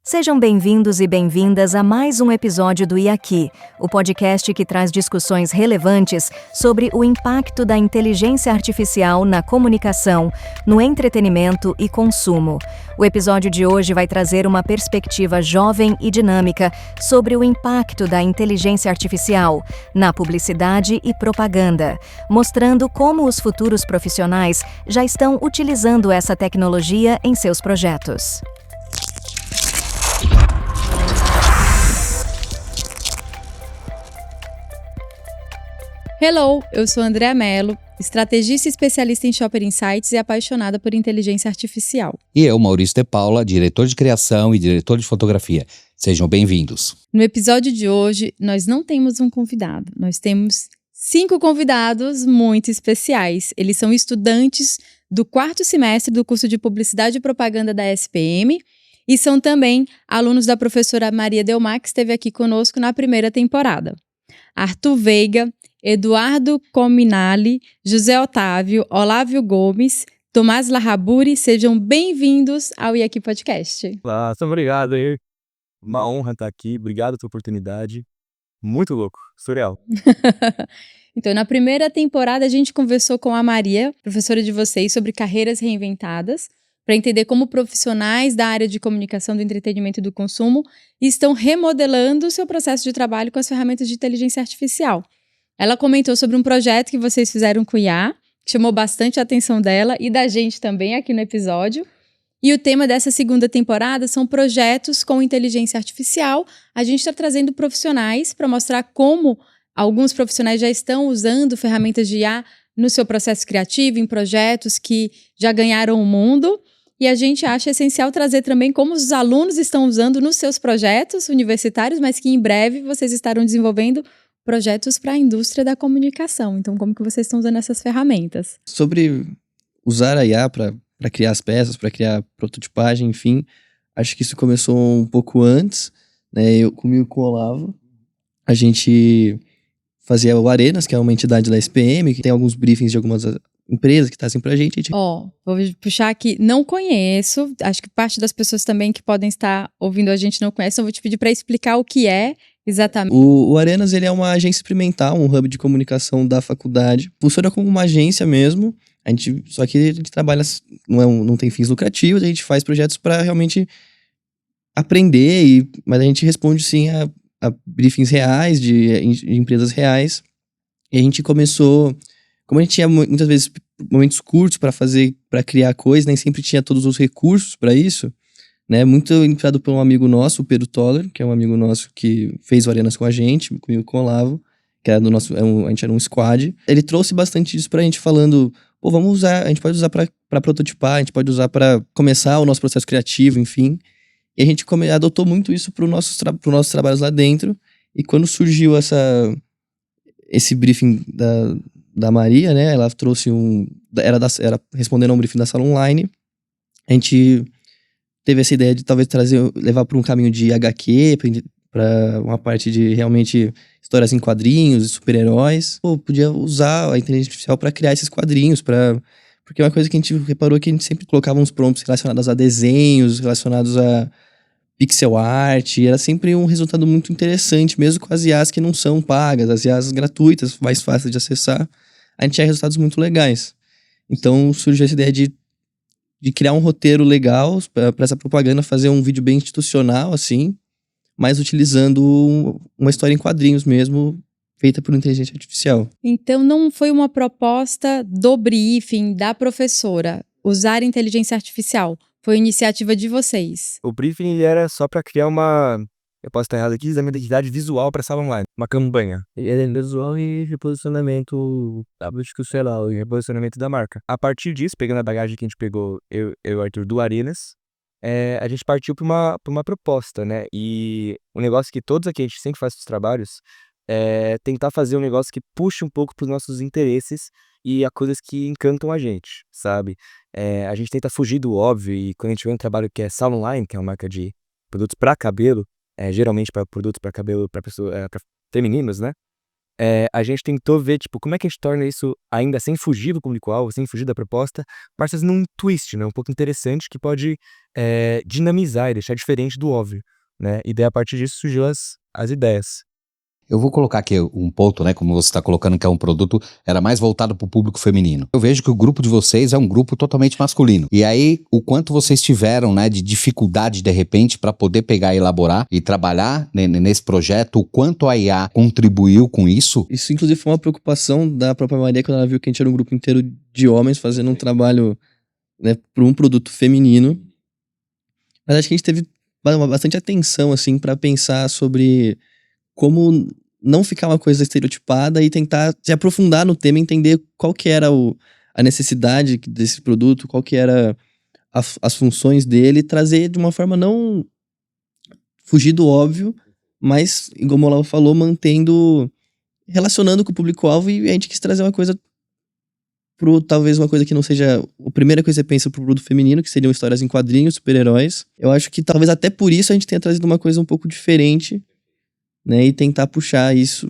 Sejam bem-vindos e bem-vindas a mais um episódio do IAQI, o podcast que traz discussões relevantes sobre o impacto da inteligência artificial na comunicação, no entretenimento e consumo. O episódio de hoje vai trazer uma perspectiva jovem e dinâmica sobre o impacto da inteligência artificial na publicidade e propaganda, mostrando como os futuros profissionais já estão utilizando essa tecnologia em seus projetos. Hello, eu sou Andréa Mello, estrategista e especialista em Shopper Insights e apaixonada por inteligência artificial. E eu, Maurício de Paula, diretor de criação e diretor de fotografia. Sejam bem-vindos. No episódio de hoje, nós não temos um convidado, nós temos 5 convidados muito especiais. Eles são estudantes do 4º semestre do curso de Publicidade e Propaganda da SPM e são também alunos da professora Maria Delmar, que esteve aqui conosco na primeira temporada. Arthur Veiga, Eduardo Cominali, José Otávio, Olávio Gomes, Tomás Larraburi, sejam bem-vindos ao IAQI Podcast. Olá, obrigado aí. Uma honra estar aqui, obrigado pela oportunidade. Muito louco, surreal. Então, na primeira temporada, a gente conversou com a Maria, professora de vocês, sobre carreiras reinventadas, para entender como profissionais da área de comunicação, do entretenimento e do consumo estão remodelando o seu processo de trabalho com as ferramentas de inteligência artificial. Ela comentou sobre um projeto que vocês fizeram com o IA, que chamou bastante a atenção dela e da gente também aqui no episódio. E o tema dessa segunda temporada são projetos com inteligência artificial. A gente está trazendo profissionais para mostrar como alguns profissionais já estão usando ferramentas de IA no seu processo criativo, em projetos que já ganharam o mundo. E a gente acha essencial trazer também como os alunos estão usando nos seus projetos universitários, mas que em breve vocês estarão desenvolvendo projetos para a indústria da comunicação. Então, como que vocês estão usando essas ferramentas? Sobre usar a IA para criar as peças, para criar prototipagem, enfim, acho que isso começou um pouco antes, né? Eu comigo com o Olavo, a gente fazia o Arenas, que é uma entidade da SPM, que tem alguns briefings de algumas empresas que trazem pra gente. Vou puxar aqui, não conheço, acho que parte das pessoas também que podem estar ouvindo a gente não conhece, então vou te pedir para explicar o que é exatamente. O Arenas, ele é uma agência experimental, um hub de comunicação da faculdade. Funciona como uma agência mesmo, só que a gente trabalha, não tem fins lucrativos, a gente faz projetos para realmente aprender, mas a gente responde sim a briefings reais, de empresas reais. E a gente começou, como a gente tinha muitas vezes momentos curtos para criar coisas, nem sempre tinha todos os recursos para isso, né? Muito inspirado por um amigo nosso, o Pedro Toller, que é um amigo nosso que fez o Arenas com a gente, comigo com o Olavo, que era a gente era um squad. Ele trouxe bastante disso pra gente, falando, vamos usar, a gente pode usar pra prototipar, a gente pode usar pra começar o nosso processo criativo, enfim. E a gente adotou muito isso pro nossos trabalhos lá dentro. E quando surgiu esse briefing da Maria, né? Ela trouxe era respondendo a um briefing da sala online. A gente teve essa ideia de talvez levar para um caminho de HQ, para uma parte de realmente histórias em quadrinhos e super-heróis. Podia usar a inteligência artificial para criar esses quadrinhos, porque é uma coisa que a gente reparou que a gente sempre colocava uns prompts relacionados a desenhos, relacionados a pixel art, e era sempre um resultado muito interessante, mesmo com as IAs que não são pagas, as IAs gratuitas, mais fáceis de acessar, a gente tinha resultados muito legais. Então surgiu essa ideia de criar um roteiro legal para essa propaganda, fazer um vídeo bem institucional, assim, mas utilizando uma história em quadrinhos mesmo, feita por inteligência artificial. Então não foi uma proposta do briefing, da professora, usar inteligência artificial. Foi iniciativa de vocês. O briefing ele era só para criar eu posso estar errado aqui, uma identidade visual para sala online, uma campanha. Ele é visual e reposicionamento institucional e reposicionamento da marca. A partir disso, pegando a bagagem que a gente pegou, eu e o Arthur do Arenas, a gente partiu para uma proposta, né? E o negócio que todos aqui a gente sempre faz nos trabalhos é tentar fazer um negócio que puxe um pouco para os nossos interesses e a coisas que encantam a gente, sabe? A gente tenta fugir do óbvio e quando a gente vê um trabalho que é sala online, que é uma marca de produtos para cabelo, geralmente para produtos para cabelo para femininos, né? a gente tentou ver, tipo, como é que a gente torna isso ainda sem fugir do público-alvo, sem fugir da proposta, mas fazendo um twist, né? Um pouco interessante que pode dinamizar e deixar diferente do óbvio, né? E daí, a partir disso, surgiu as ideias. Eu vou colocar aqui um ponto, né, como você está colocando, que é um produto, era mais voltado para o público feminino. Eu vejo que o grupo de vocês é um grupo totalmente masculino. E aí, o quanto vocês tiveram, né, de dificuldade, de repente, para poder pegar e elaborar e trabalhar nesse projeto, o quanto a IA contribuiu com isso? Isso, inclusive, foi uma preocupação da própria Maria quando ela viu que a gente era um grupo inteiro de homens fazendo um trabalho, né, para um produto feminino. Mas acho que a gente teve bastante atenção, assim, para pensar sobre como não ficar uma coisa estereotipada e tentar se aprofundar no tema, entender qual que era a necessidade desse produto, qual que era as funções dele, trazer de uma forma não fugir do óbvio, mas, como o Olavo falou, relacionando com o público-alvo, e a gente quis trazer uma coisa talvez uma coisa que não seja a primeira coisa que você pensa pro produto feminino, que seriam histórias em quadrinhos, super-heróis. Eu acho que talvez até por isso a gente tenha trazido uma coisa um pouco diferente, né, e tentar puxar isso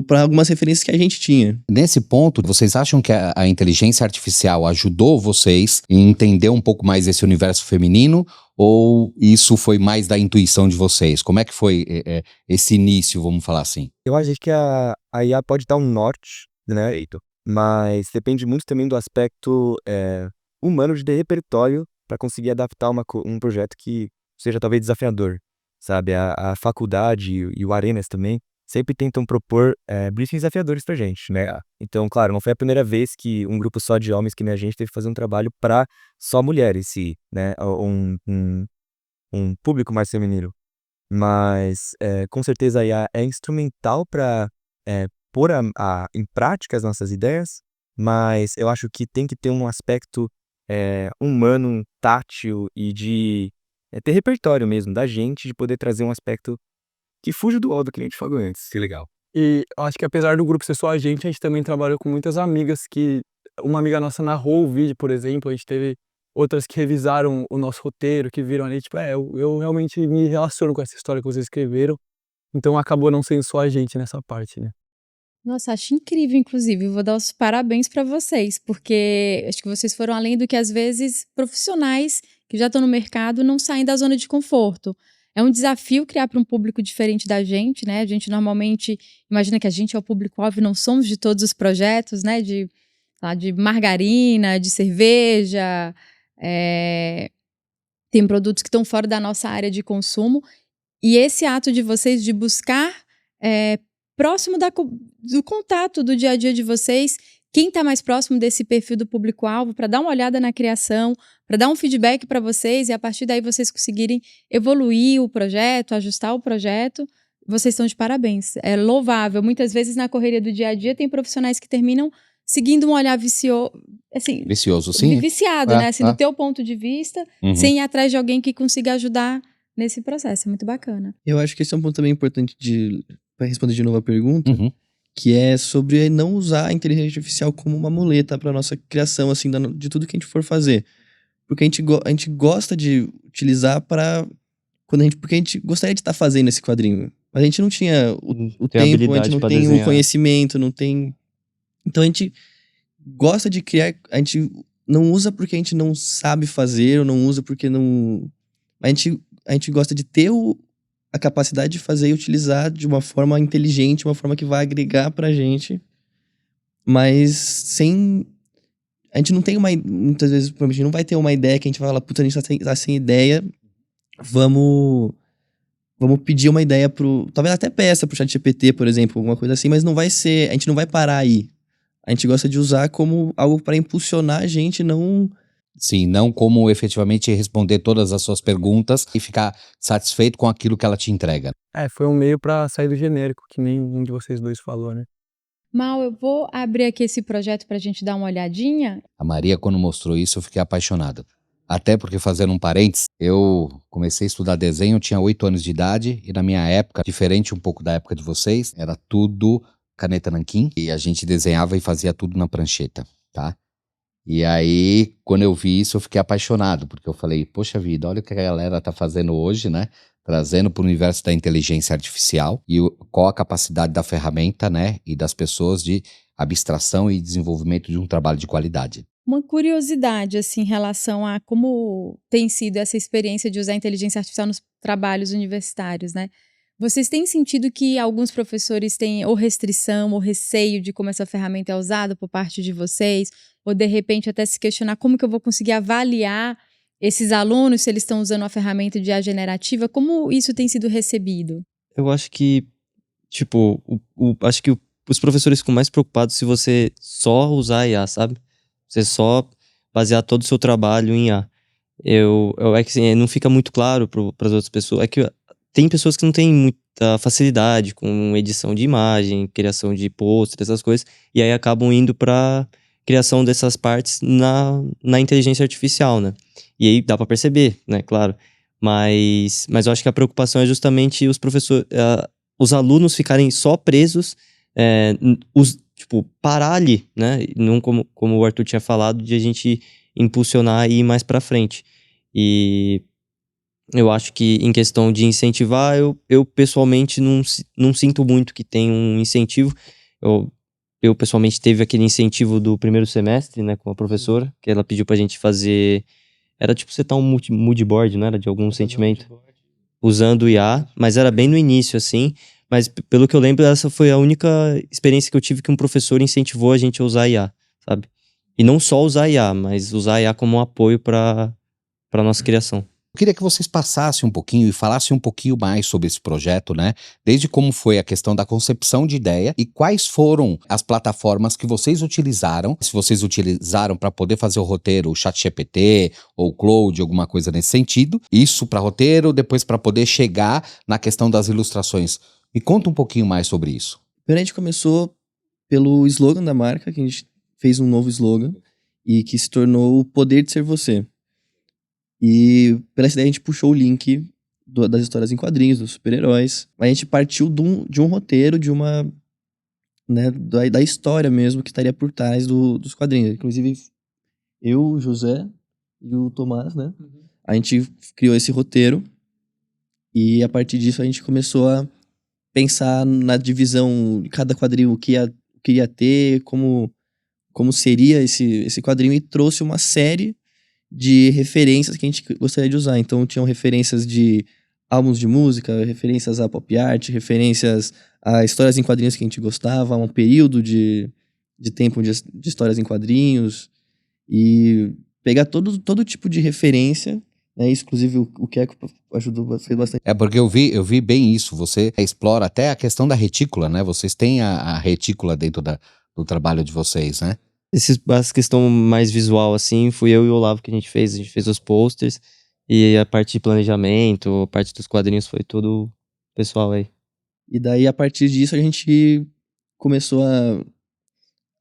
para algumas referências que a gente tinha. Nesse ponto, vocês acham que a inteligência artificial ajudou vocês em entender um pouco mais esse universo feminino, ou isso foi mais da intuição de vocês? Como é que foi esse início, vamos falar assim? Eu acho que a IA pode dar um norte, né, Heitor? Mas depende muito também do aspecto humano de repertório para conseguir adaptar um projeto que seja talvez desafiador, sabe? A faculdade e o Arenas também sempre tentam propor briefings desafiadores pra gente, né? Então, claro, não foi a primeira vez que um grupo só de homens que nem a gente teve que fazer um trabalho para só mulheres, né? Um público mais feminino. Mas, com certeza, a IA é instrumental para pôr em prática as nossas ideias, mas eu acho que tem que ter um aspecto humano, tátil e de ter repertório mesmo da gente, de poder trazer um aspecto que fuja do óbvio que a gente falou antes. Que legal. E eu acho que apesar do grupo ser só a gente também trabalhou com muitas amigas que... Uma amiga nossa narrou o vídeo, por exemplo, a gente teve outras que revisaram o nosso roteiro, que viram ali, tipo, eu realmente me relaciono com essa história que vocês escreveram, então acabou não sendo só a gente nessa parte, né? Nossa, acho incrível, inclusive. Vou dar os parabéns para vocês, porque acho que vocês foram além do que, às vezes, profissionais que já estão no mercado não saem da zona de conforto. É um desafio criar para um público diferente da gente, né? A gente normalmente imagina que a gente é o público-alvo, não somos de todos os projetos, né? De margarina, de cerveja, tem produtos que estão fora da nossa área de consumo. E esse ato de vocês de buscar próximo do contato do dia a dia de vocês, quem está mais próximo desse perfil do público-alvo, para dar uma olhada na criação, para dar um feedback para vocês e a partir daí vocês conseguirem evoluir o projeto, ajustar o projeto, vocês estão de parabéns. É louvável. Muitas vezes na correria do dia a dia tem profissionais que terminam seguindo um olhar vicioso, sim. Viciado, né? Assim, do teu ponto de vista, sem ir atrás de alguém que consiga ajudar nesse processo. É muito bacana. Eu acho que esse é um ponto também importante para responder de novo a pergunta, que é sobre não usar a inteligência artificial como uma muleta para nossa criação, assim, de tudo que a gente for fazer. Porque a gente gosta de utilizar porque a gente gostaria de estar fazendo esse quadrinho. Mas a gente não tinha o tempo, a gente não tem o conhecimento, não tem... Então a gente gosta de criar, a gente não usa porque a gente não sabe fazer, ou não usa porque não... A gente gosta de ter a capacidade de fazer e utilizar de uma forma inteligente, uma forma que vai agregar pra gente, mas sem... A gente não tem muitas vezes, a gente não vai ter uma ideia que a gente vai falar, puta, a gente tá sem ideia, vamos pedir uma ideia talvez até peça pro ChatGPT, por exemplo, alguma coisa assim, mas não vai ser, a gente não vai parar aí. A gente gosta de usar como algo para impulsionar a gente, não... Sim, não como efetivamente responder todas as suas perguntas e ficar satisfeito com aquilo que ela te entrega. Foi um meio para sair do genérico, que nem um de vocês dois falou, né? Mal, eu vou abrir aqui esse projeto pra gente dar uma olhadinha. A Maria, quando mostrou isso, eu fiquei apaixonado. Até porque, fazendo um parênteses, eu comecei a estudar desenho, eu tinha 8 anos de idade, e na minha época, diferente um pouco da época de vocês, era tudo caneta nanquim, e a gente desenhava e fazia tudo na prancheta, tá? E aí, quando eu vi isso, eu fiquei apaixonado, porque eu falei, poxa vida, olha o que a galera tá fazendo hoje, né? trazendo para o universo da inteligência artificial e qual a capacidade da ferramenta, né, e das pessoas de abstração e desenvolvimento de um trabalho de qualidade. Uma curiosidade, assim, em relação a como tem sido essa experiência de usar a inteligência artificial nos trabalhos universitários, né? Vocês têm sentido que alguns professores têm ou restrição ou receio de como essa ferramenta é usada por parte de vocês? Ou, de repente, até se questionar como que eu vou conseguir avaliar esses alunos, se eles estão usando a ferramenta de IA generativa? Como isso tem sido recebido? Eu acho que, tipo, acho que os professores ficam mais preocupados se você só usar a IA, sabe? Você só basear todo o seu trabalho em IA. É que assim, não fica muito claro para as outras pessoas. É que tem pessoas que não têm muita facilidade com edição de imagem, criação de pôster, essas coisas, e aí acabam indo para criação dessas partes na inteligência artificial, né? E aí dá para perceber, né? Claro. Mas eu acho que a preocupação é justamente os professores, os alunos ficarem só presos, tipo, parar ali, né? Não como o Arthur tinha falado, de a gente impulsionar e ir mais para frente. E eu acho que em questão de incentivar, eu pessoalmente não sinto muito que tem um incentivo. Eu pessoalmente teve aquele incentivo do primeiro semestre, né, com a professora, que ela pediu pra gente fazer. Era tipo setar um mood board, não era? De algum sentimento. Usando o IA, mas era bem no início, assim. Mas pelo que eu lembro, essa foi a única experiência que eu tive que um professor incentivou a gente a usar IA, sabe? E não só usar IA, mas usar IA como um apoio pra nossa criação. Eu queria que vocês passassem um pouquinho e falassem um pouquinho mais sobre esse projeto, né? Desde como foi a questão da concepção de ideia e quais foram as plataformas que vocês utilizaram, se vocês utilizaram para poder fazer o roteiro, o ChatGPT ou o Claude, alguma coisa nesse sentido. Isso para roteiro, depois para poder chegar na questão das ilustrações. Me conta um pouquinho mais sobre isso. Primeiro a gente começou pelo slogan da marca, que a gente fez um novo slogan e que se tornou o poder de ser você. E pela essa ideia a gente puxou o link das histórias em quadrinhos, dos super-heróis. A gente partiu de um roteiro, de uma, né, da história mesmo que estaria por trás dos quadrinhos. Inclusive, eu, o José e o Tomás, né? A gente criou esse roteiro e a partir disso a gente começou a pensar na divisão de cada quadrinho, o que ia ter, como seria esse quadrinho, e trouxe uma série de referências que a gente gostaria de usar. Então tinham referências de álbuns de música, referências a pop art, referências a histórias em quadrinhos que a gente gostava, a um período de tempo de histórias em quadrinhos, e pegar todo tipo de referência, né? Inclusive o Keco ajudou, fez bastante. Porque eu vi bem isso, você explora até a questão da retícula, né? Vocês têm a retícula dentro do trabalho de vocês, né? Essa questão mais visual, assim, fui eu e o Olavo que a gente fez os posters, e a parte de planejamento, a parte dos quadrinhos foi todo pessoal aí. E daí, a partir disso, a gente começou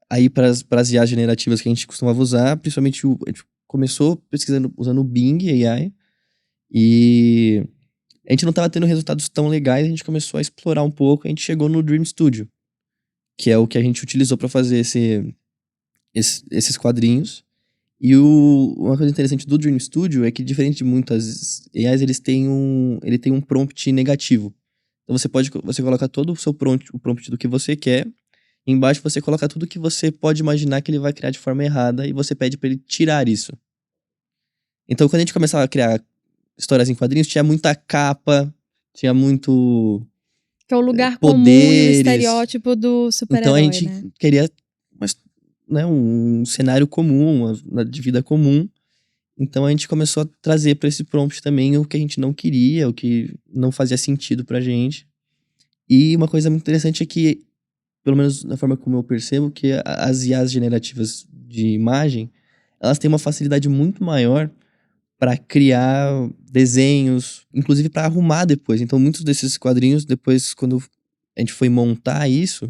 a ir para as IAs generativas que a gente costumava usar, principalmente a gente começou pesquisando, usando o Bing AI, e a gente não estava tendo resultados tão legais, a gente começou a explorar um pouco, a gente chegou no Dream Studio, que é o que a gente utilizou para fazer esses quadrinhos. E uma coisa interessante do Dream Studio é que, diferente de muitas AIs, ele tem um prompt negativo. Então você coloca todo o seu prompt do que você quer, e embaixo você coloca tudo que você pode imaginar que ele vai criar de forma errada, e você pede para ele tirar isso. Então, quando a gente começava a criar histórias em quadrinhos, tinha muita capa, tinha muito que é o lugar poderes, comum e o estereótipo do super-herói, então a gente né? queria um cenário comum, de vida comum. Então a gente começou a trazer para esse prompt também o que a gente não queria, o que não fazia sentido pra gente. E uma coisa muito interessante é que, pelo menos na forma como eu percebo, que as IAs generativas de imagem, elas têm uma facilidade muito maior para criar desenhos, inclusive para arrumar depois. Então muitos desses quadrinhos, depois, quando a gente foi montar isso,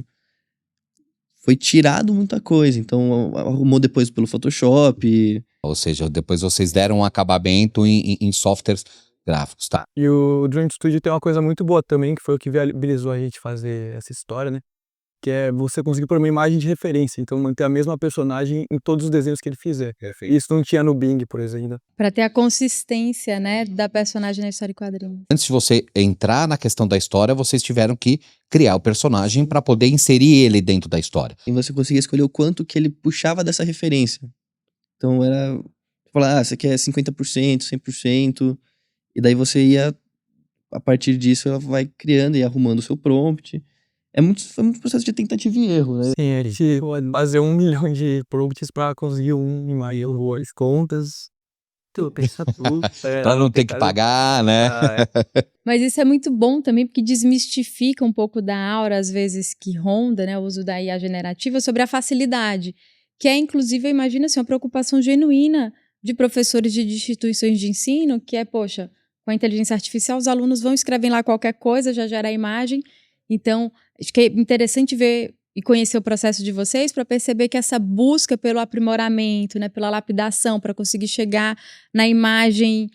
foi tirado muita coisa. Então arrumou depois pelo Photoshop. Ou seja, depois vocês deram um acabamento em softwares gráficos, tá? E o Dream Studio tem uma coisa muito boa também, que foi o que viabilizou a gente fazer essa história, né? que é você conseguir pôr uma imagem de referência, então manter a mesma personagem em todos os desenhos que ele fizer. Isso não tinha no Bing, por exemplo. Pra ter a consistência, né, da personagem na história em quadrinhos. Antes de você entrar na questão da história, vocês tiveram que criar o personagem para poder inserir ele dentro da história. E você conseguia escolher o quanto que ele puxava dessa referência. Então era falar, você quer 50%, 100%, e daí você ia, a partir disso, ela vai criando e arrumando o seu prompt. Foi muito processo de tentativa e erro, né? Sim, a gente pode fazer 1 milhão de prompts pra conseguir imagem, as contas, tudo, pensar tudo. Para não ter que pagar, né? Mas isso é muito bom também, porque desmistifica um pouco da aura, às vezes, que ronda, né, o uso da IA generativa, sobre a facilidade, que é, inclusive, eu imagino assim, uma preocupação genuína de professores de instituições de ensino, que é, poxa, com a inteligência artificial, os alunos vão escrever lá qualquer coisa, já gera a imagem. Então, acho que é interessante ver e conhecer o processo de vocês para perceber que essa busca pelo aprimoramento, né, pela lapidação, para conseguir chegar na imagem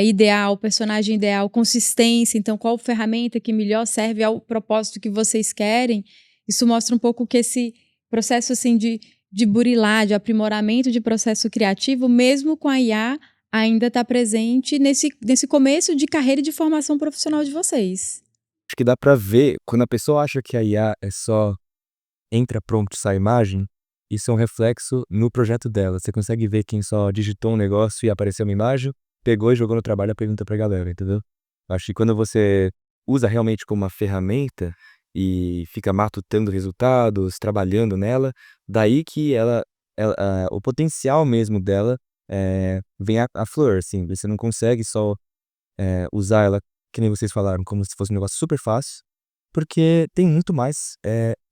ideal, personagem ideal, consistência, então qual ferramenta que melhor serve ao propósito que vocês querem, isso mostra um pouco que esse processo assim de burilar, de aprimoramento de processo criativo, mesmo com a IA, ainda está presente nesse começo de carreira e de formação profissional de vocês. Acho que dá pra ver, quando a pessoa acha que a IA é só entra prompt, sai imagem, isso é um reflexo no projeto dela. Você consegue ver quem só digitou um negócio e apareceu uma imagem, pegou e jogou no trabalho a pergunta pra galera, entendeu? Acho que quando você usa realmente como uma ferramenta e fica matutando resultados, trabalhando nela, daí que o potencial mesmo dela vem à flor, assim. Você não consegue só usar ela, que nem vocês falaram, como se fosse um negócio super fácil, porque tem muito mais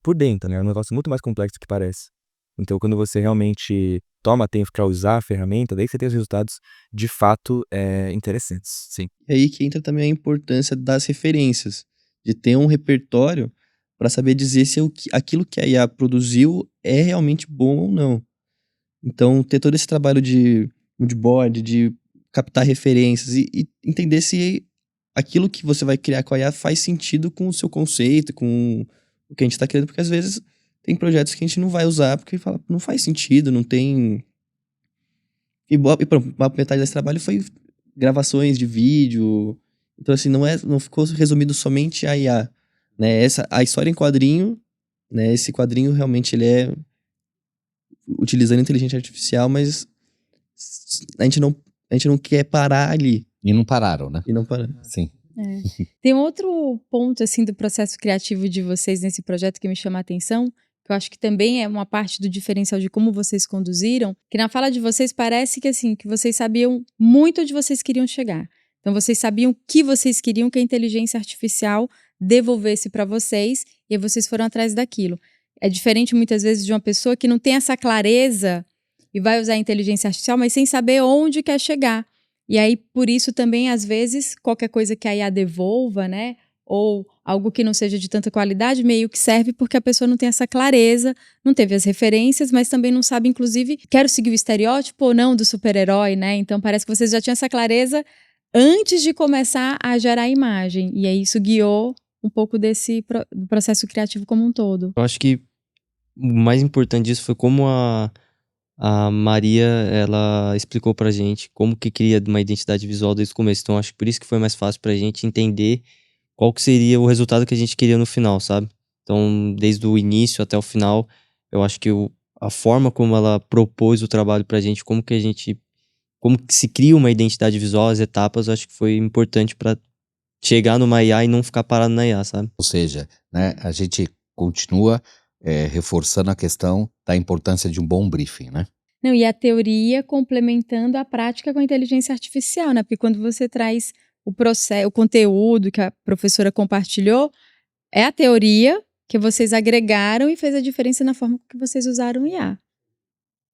por dentro, né? É um negócio muito mais complexo do que parece. Então, quando você realmente toma tempo para usar a ferramenta, daí que você tem os resultados de fato interessantes, sim. E aí que entra também a importância das referências, de ter um repertório para saber dizer se aquilo que a IA produziu é realmente bom ou não. Então, ter todo esse trabalho de moodboard, de captar referências e entender se aquilo que você vai criar com a IA faz sentido com o seu conceito, com o que a gente está criando, porque às vezes tem projetos que a gente não vai usar porque fala, não faz sentido, não tem. E pronto, a metade desse trabalho foi gravações de vídeo. Então, assim, não ficou resumido somente a IA. Né? A história em quadrinho, né? Esse quadrinho realmente ele é utilizando inteligência artificial, mas a gente não quer parar ali. E não pararam, né? E não parar. Sim. Tem um outro ponto assim do processo criativo de vocês nesse projeto que me chama a atenção, que eu acho que também é uma parte do diferencial de como vocês conduziram, que na fala de vocês parece que assim, que vocês sabiam muito onde vocês queriam chegar. Então vocês sabiam o que vocês queriam que a inteligência artificial devolvesse para vocês e aí vocês foram atrás daquilo. É diferente muitas vezes de uma pessoa que não tem essa clareza e vai usar a inteligência artificial, mas sem saber onde quer chegar. E aí, por isso também, às vezes, qualquer coisa que a IA devolva, né, ou algo que não seja de tanta qualidade, meio que serve porque a pessoa não tem essa clareza, não teve as referências, mas também não sabe, inclusive, quero seguir o estereótipo ou não do super-herói, né? Então, parece que vocês já tinham essa clareza antes de começar a gerar a imagem. E aí, isso guiou um pouco desse processo criativo como um todo. Eu acho que o mais importante disso foi como a Maria, ela explicou pra gente como que cria uma identidade visual desde o começo. Então, acho que por isso que foi mais fácil pra gente entender qual que seria o resultado que a gente queria no final, sabe? Então, desde o início até o final, eu acho que a forma como ela propôs o trabalho pra gente, como que se cria uma identidade visual, as etapas, eu acho que foi importante pra chegar numa IA e não ficar parado na IA, sabe? Ou seja, né, a gente continua reforçando a questão da importância de um bom briefing, né? Não, e a teoria complementando a prática com a inteligência artificial, né? Porque quando você traz o conteúdo que a professora compartilhou, é a teoria que vocês agregaram e fez a diferença na forma que vocês usaram o IA.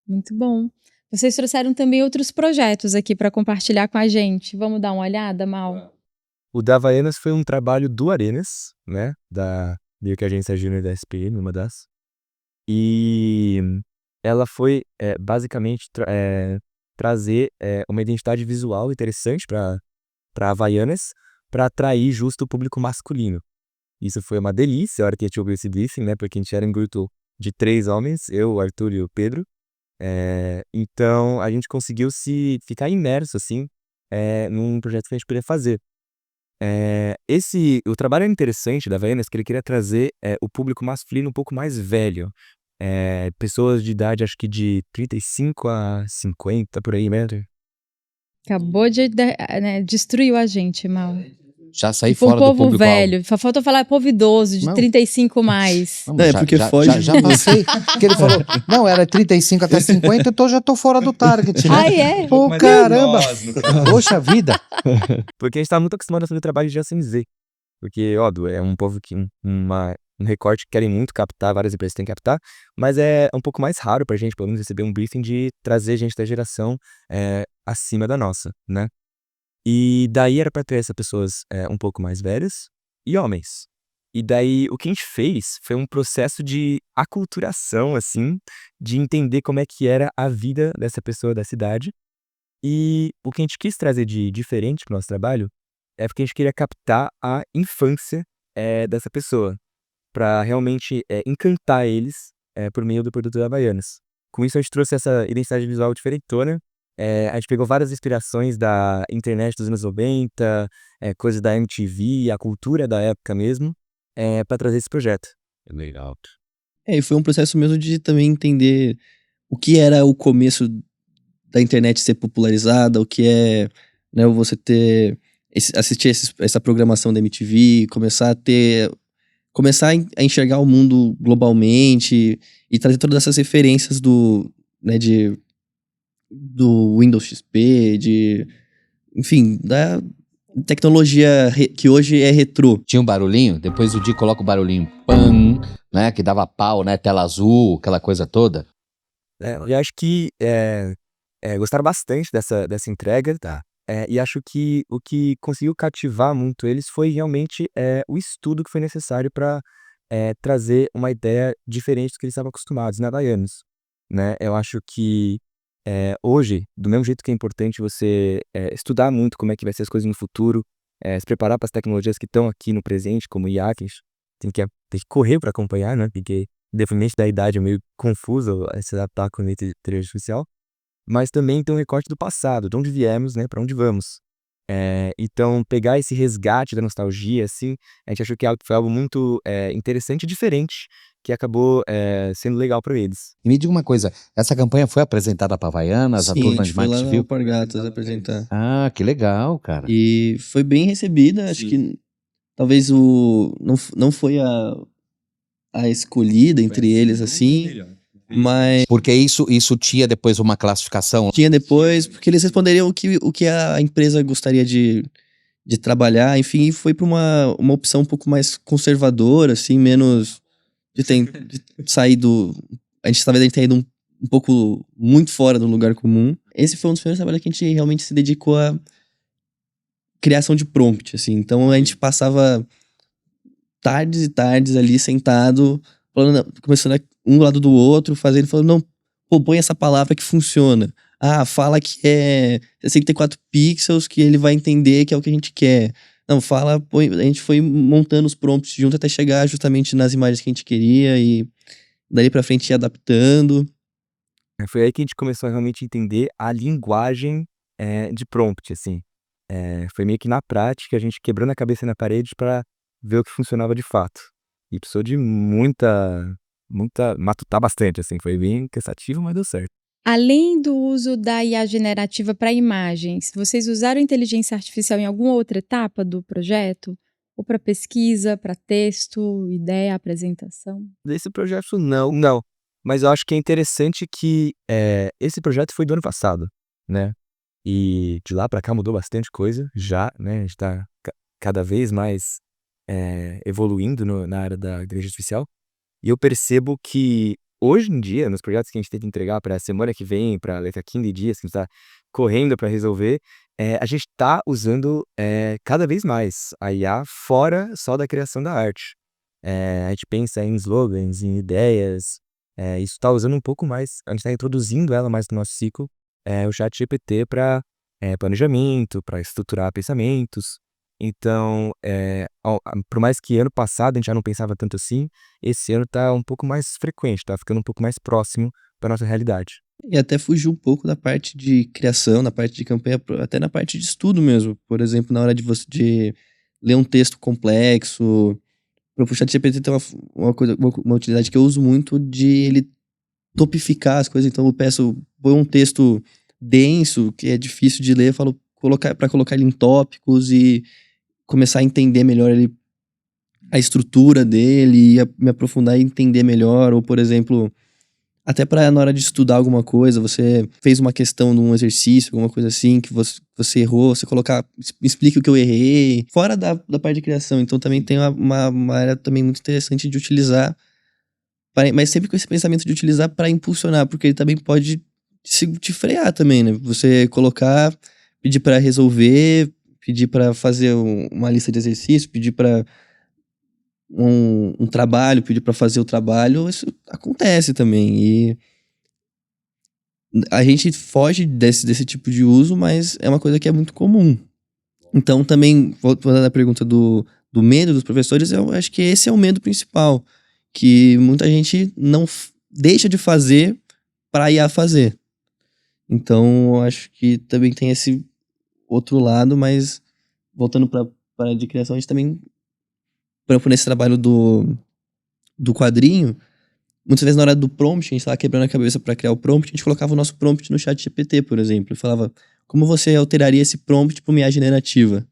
Muito bom. Vocês trouxeram também outros projetos aqui para compartilhar com a gente. Vamos dar uma olhada, Mal? O da Havaianas foi um trabalho do Arenas, né? Meio que a agência júnior da SPM, uma das. E ela foi basicamente trazer uma identidade visual interessante para Havaianas, para atrair justo o público masculino. Isso foi uma delícia a hora que a gente ouviu esse briefing, né? Porque a gente era um grupo de 3 homens, eu, o Arthur e o Pedro. Então a gente conseguiu se ficar imerso, assim, num projeto que a gente podia fazer. O trabalho era interessante da Havaianas, que ele queria trazer o público masculino um pouco mais velho. Pessoas de idade, acho que de 35 a 50, por aí mesmo. Acabou de, né, destruiu a gente, Mal. Já saí Tipo um fora do povo público. velho. Só falta falar povo idoso, de Não. 35 mais. Não, Não, é já, porque já, foge já passei. Porque ele falou, não, era 35 até 50, já tô fora do target, né? Ai, é? Pô, caramba! Poxa vida! Porque a gente tá muito acostumado a fazer trabalho de geração Z. Porque, óbvio, é um povo que um recorte que querem muito captar, várias empresas têm que captar, mas é um pouco mais raro pra gente, pelo menos, receber um briefing de trazer gente da geração acima da nossa, né? E daí era pra ter essas pessoas um pouco mais velhas e homens. E daí o que a gente fez foi um processo de aculturação, assim, de entender como é que era a vida dessa pessoa da cidade. E o que a gente quis trazer de diferente pro nosso trabalho é porque a gente queria captar a infância dessa pessoa, para realmente encantar eles por meio do produto da Havaianas. Com isso a gente trouxe essa identidade visual diferentona. A gente pegou várias inspirações da internet dos anos 90, coisas da MTV, a cultura da época mesmo, para trazer esse projeto. Legal. E foi um processo mesmo de também entender o que era o começo da internet ser popularizada, o que é, né, você assistir essa programação da MTV, começar a enxergar o mundo globalmente e trazer todas essas referências do Windows XP, enfim, da tecnologia que hoje é retrô. Tinha um barulhinho, depois o Di coloca o barulhinho, pam, né, que dava pau, né, tela azul, aquela coisa toda. Eu acho que gostaram bastante dessa entrega, tá? E acho que o que conseguiu cativar muito eles foi realmente o estudo que foi necessário para trazer uma ideia diferente do que eles estavam acostumados na Havaianas, né? Eu acho que hoje, do mesmo jeito que é importante você estudar muito como é que vai ser as coisas no futuro, se preparar para as tecnologias que estão aqui no presente, como o IA, que a gente tem que correr para acompanhar, né? Porque, independente da idade, é meio confuso se adaptar com a inteligência artificial. Mas também tem um recorte do passado, de onde viemos, né, para onde vamos. Então, pegar esse resgate da nostalgia, assim, a gente achou que foi algo muito interessante e diferente, que acabou sendo legal para eles. E me diga uma coisa, essa campanha foi apresentada para Havaianas, a Sim, a turma gente de foi lá marketing no viu? Alpargatas apresentar. Ah, que legal, cara. E foi bem recebida, acho que talvez não foi a escolhida entre eles, assim, mas Porque isso tinha depois uma classificação. tinha depois, porque eles responderiam o que a empresa gostaria de trabalhar, enfim, e foi para uma opção um pouco mais conservadora, assim, menos de sair do... A gente talvez tenha ido um pouco muito fora do lugar comum. Esse foi um dos primeiros trabalhos que a gente realmente se dedicou a criação de prompt, assim. Então a gente passava tardes e tardes ali sentado, começando um lado do outro, falando, não, pô, põe essa palavra que funciona. Ah, fala que é 64 pixels que ele vai entender que é o que a gente quer. Não, a gente foi montando os prompts junto até chegar justamente nas imagens que a gente queria e dali pra frente ia adaptando. Foi aí que a gente começou a realmente entender a linguagem de prompt, assim. Foi meio que na prática, a gente quebrando a cabeça na parede para ver o que funcionava de fato. E precisou de matutar bastante, assim. Foi bem cansativo, mas deu certo. Além do uso da IA generativa para imagens, vocês usaram inteligência artificial em alguma outra etapa do projeto? Ou para pesquisa, para texto, ideia, apresentação? Desse projeto, não. Mas eu acho que é interessante que esse projeto foi do ano passado, né? E de lá para cá mudou bastante coisa já, né? A gente tá cada vez mais evoluindo na área da inteligência artificial. E eu percebo que hoje em dia, nos projetos que a gente tem que entregar para a semana que vem, para daqui a 15 dias, que a gente está correndo para resolver, a gente está usando cada vez mais a IA fora só da criação da arte. A gente pensa em slogans, em ideias, isso está usando um pouco mais, a gente está introduzindo ela mais no nosso ciclo, o ChatGPT para planejamento, para estruturar pensamentos. Então, por mais que ano passado a gente já não pensava tanto assim, esse ano tá um pouco mais frequente, tá ficando um pouco mais próximo da nossa realidade. E até fugiu um pouco da parte de criação, na parte de campanha, até na parte de estudo mesmo. Por exemplo, na hora de você de ler um texto complexo. O ChatGPT tem uma utilidade que eu uso muito de ele topificar as coisas. Então eu peço, põe um texto denso, que é difícil de ler, eu falo para colocar ele em tópicos e começar a entender melhor ele, a estrutura dele, e me aprofundar e entender melhor. Ou, por exemplo, até para na hora de estudar alguma coisa, você fez uma questão de um exercício, alguma coisa assim, que você errou, você colocar, explique o que eu errei, fora da parte de criação. Então também tem uma área também muito interessante de utilizar, mas sempre com esse pensamento de utilizar para impulsionar, porque ele também pode te frear também, né? Você colocar, pedir para resolver, pedir para fazer uma lista de exercícios, pedir para um trabalho, pedir para fazer o trabalho, isso acontece também. E a gente foge desse tipo de uso, mas é uma coisa que é muito comum. Então, também, voltando à pergunta do medo dos professores, eu acho que esse é o medo principal, que muita gente não deixa de fazer para ir a fazer. Então, eu acho que também tem esse outro lado, mas voltando para a área de criação, a gente também, por exemplo, nesse trabalho do quadrinho, muitas vezes na hora do prompt, a gente estava quebrando a cabeça para criar o prompt, a gente colocava o nosso prompt no chat GPT, por exemplo, e falava, como você alteraria esse prompt para uma IA generativa?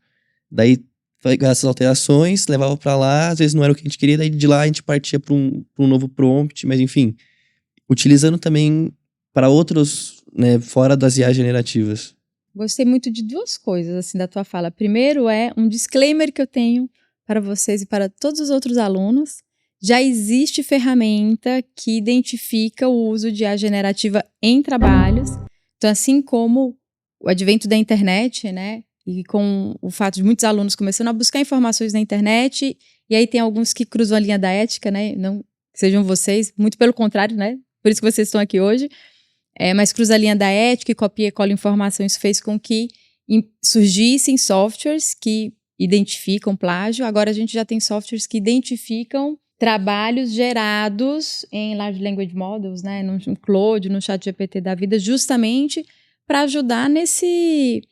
Daí, essas alterações, levava para lá, às vezes não era o que a gente queria, daí de lá a gente partia para um novo prompt, mas enfim, utilizando também para outros, né, fora das IA generativas. Gostei muito de duas coisas, assim, da tua fala. Primeiro é um disclaimer que eu tenho para vocês e para todos os outros alunos. Já existe ferramenta que identifica o uso de IA generativa em trabalhos. Então, assim como o advento da internet, né, e com o fato de muitos alunos começando a buscar informações na internet, e aí tem alguns que cruzam a linha da ética, né, não que sejam vocês, muito pelo contrário, né, por isso que vocês estão aqui hoje, mas cruza a linha da ética e copia e cola informação. Isso fez com que surgissem softwares que identificam plágio. Agora a gente já tem softwares que identificam trabalhos gerados em Large Language Models, né, no Claude, no ChatGPT da vida, justamente para ajudar nesse,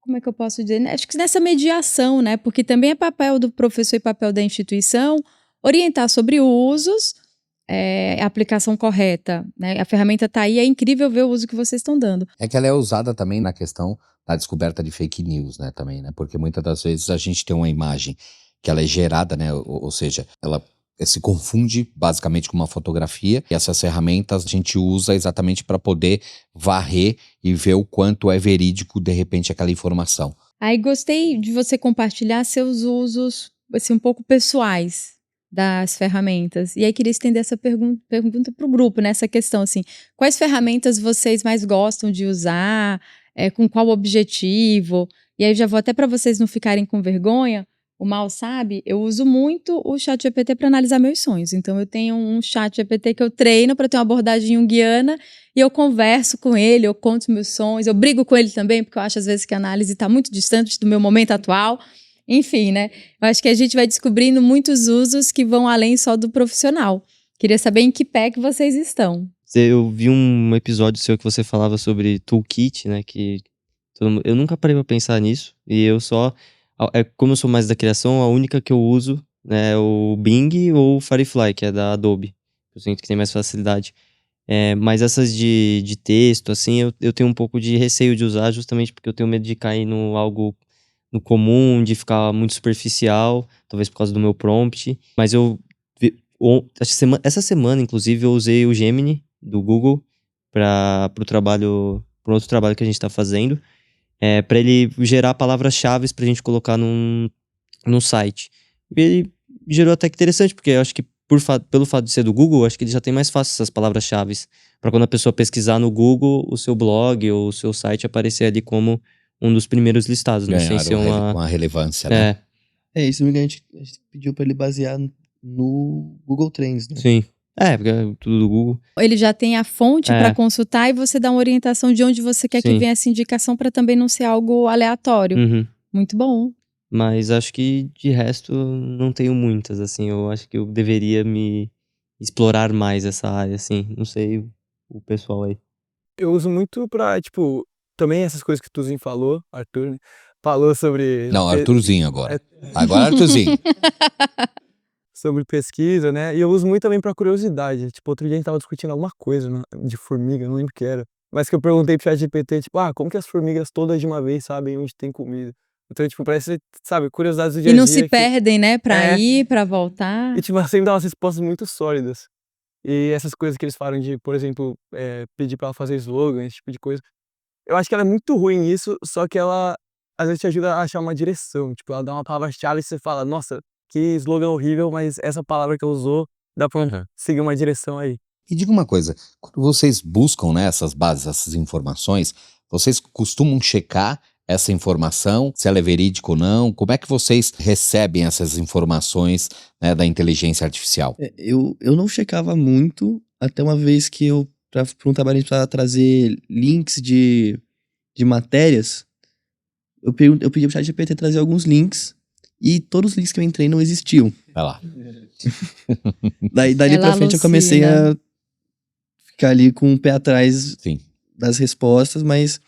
como é que eu posso dizer? Acho que nessa mediação, né, porque também é papel do professor e papel da instituição orientar sobre usos, a aplicação correta, né? A ferramenta está aí, é incrível ver o uso que vocês estão dando. É que ela é usada também na questão da descoberta de fake news, né, também, né, porque muitas das vezes a gente tem uma imagem que ela é gerada, né, ou seja, ela se confunde basicamente com uma fotografia, e essas ferramentas a gente usa exatamente para poder varrer e ver o quanto é verídico, de repente, aquela informação. Aí gostei de você compartilhar seus usos, assim, um pouco pessoais das ferramentas. E aí queria estender essa pergunta para o grupo, nessa questão, assim, quais ferramentas vocês mais gostam de usar, com qual objetivo? E aí já vou até para vocês não ficarem com vergonha, o Mal sabe, eu uso muito o ChatGPT para analisar meus sonhos. Então eu tenho um ChatGPT que eu treino para ter uma abordagem junguiana e eu converso com ele, eu conto meus sonhos, eu brigo com ele também, porque eu acho às vezes que a análise está muito distante do meu momento atual. Enfim, né? Eu acho que a gente vai descobrindo muitos usos que vão além só do profissional. Queria saber em que pé que vocês estão. Eu vi um episódio seu que você falava sobre toolkit, né? Que eu nunca parei pra pensar nisso. E eu só... como eu sou mais da criação, a única que eu uso, né, é o Bing ou o Firefly, que é da Adobe. Eu sinto que tem mais facilidade. Mas essas de texto, assim, eu tenho um pouco de receio de usar, justamente porque eu tenho medo de cair no algo no comum, de ficar muito superficial, talvez por causa do meu prompt. Mas essa semana, inclusive, eu usei o Gemini do Google para um outro trabalho que a gente está fazendo, para ele gerar palavras-chave para a gente colocar num site. E ele gerou até que interessante, porque eu acho que pelo fato de ser do Google, acho que ele já tem mais fácil essas palavras-chave, para quando a pessoa pesquisar no Google, o seu blog ou o seu site aparecer ali como um dos primeiros listados, né? Sem ser uma relevância, né? Isso a gente pediu para ele basear no Google Trends, né? Sim. Porque é tudo do Google. Ele já tem a fonte para consultar e você dá uma orientação de onde você quer que venha essa indicação para também não ser algo aleatório. Uhum. Muito bom. Mas acho que de resto não tenho muitas, assim. Eu acho que eu deveria me explorar mais essa área, assim. Não sei o pessoal aí. Eu uso muito pra, tipo, também essas coisas que o Tuzin falou, Arthur, né? Falou sobre, Não, Arthurzinho é, agora. Agora Arthurzinho. sobre pesquisa, né? E eu uso muito também pra curiosidade. Tipo, outro dia a gente tava discutindo alguma coisa, né, de formiga, não lembro o que era. Mas que eu perguntei pro ChatGPT, tipo, como que as formigas todas de uma vez sabem onde tem comida? Então, tipo, parece, sabe, curiosidades do dia E a não dia se que... perdem, né? Pra É. ir, pra voltar. E, tipo, sempre dá umas respostas muito sólidas. E essas coisas que eles falam de, por exemplo, pedir pra ela fazer slogan, esse tipo de coisa. Eu acho que ela é muito ruim nisso, só que ela às vezes te ajuda a achar uma direção. Tipo, ela dá uma palavra-chave e você fala, nossa, que slogan horrível, mas essa palavra que ela usou dá pra seguir uma direção aí. E diga uma coisa, quando vocês buscam, né, essas bases, essas informações, vocês costumam checar essa informação, se ela é verídica ou não? Como é que vocês recebem essas informações, né, da inteligência artificial? Eu não checava muito, até uma vez que pra um trabalho a gente precisava trazer links de matérias, eu pedi pro ChatGPT trazer alguns links, e todos os links que eu entrei não existiam. Vai lá. Dali Ela pra frente eu comecei a ficar ali com o pé atrás Sim. das respostas, mas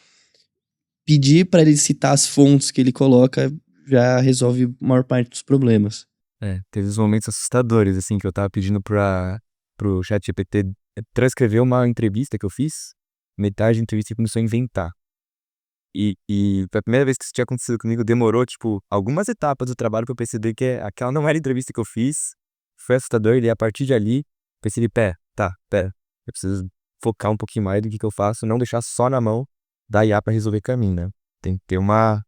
pedir pra ele citar as fontes que ele coloca já resolve a maior parte dos problemas. Teve uns momentos assustadores, assim, que eu tava pedindo pro ChatGPT transcrever uma entrevista que eu fiz. Metade da entrevista ele começou a inventar. E foi a primeira vez que isso tinha acontecido comigo, demorou, tipo, algumas etapas do trabalho pra eu perceber que aquela não era a entrevista que eu fiz. Foi assustador, e a partir de ali, percebi, pera, eu preciso focar um pouquinho mais do que eu faço, não deixar só na mão da IA pra resolver caminho, né? Tem que ter uma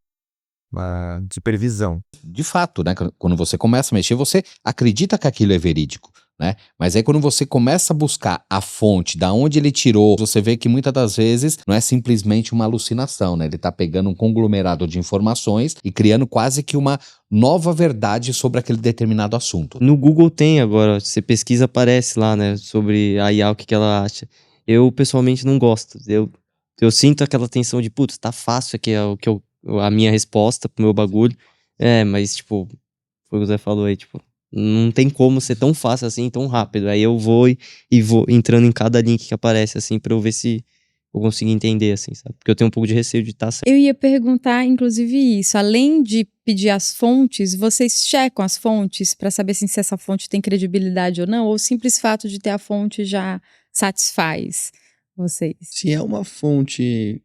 supervisão. De fato, né, quando você começa a mexer, você acredita que aquilo é verídico, né? Mas aí quando você começa a buscar a fonte, da onde ele tirou, você vê que muitas das vezes não é simplesmente uma alucinação, né? Ele tá pegando um conglomerado de informações e criando quase que uma nova verdade sobre aquele determinado assunto. No Google tem agora, você pesquisa, aparece lá, né, sobre a IA, o que ela acha. Eu, pessoalmente, não gosto. Eu sinto aquela tensão de, putz, tá fácil aqui a minha resposta pro meu bagulho. Mas, tipo, foi o que o Zé falou aí, tipo, não tem como ser tão fácil assim, tão rápido. Aí eu vou e vou entrando em cada link que aparece, assim, pra eu ver se eu consigo entender, assim, sabe? Porque eu tenho um pouco de receio de estar certo. Eu ia perguntar, inclusive, isso. Além de pedir as fontes, vocês checam as fontes para saber assim, se essa fonte tem credibilidade ou não? Ou o simples fato de ter a fonte já satisfaz vocês? Se é uma fonte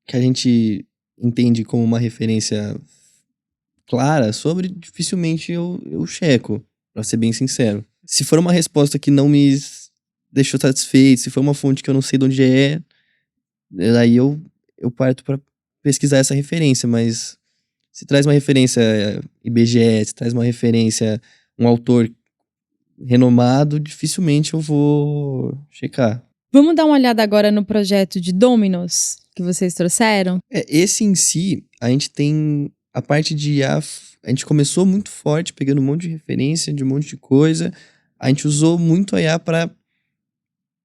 que a gente entende como uma referência clara sobre, dificilmente eu checo, pra ser bem sincero. Se for uma resposta que não me deixou satisfeito, se for uma fonte que eu não sei de onde aí eu parto pra pesquisar essa referência, mas se traz uma referência IBGE, se traz uma referência um autor renomado, dificilmente eu vou checar. Vamos dar uma olhada agora no projeto de Dominos que vocês trouxeram? Esse em si, a gente tem a parte de IA, a gente começou muito forte, pegando um monte de referência, de um monte de coisa. A gente usou muito a IA para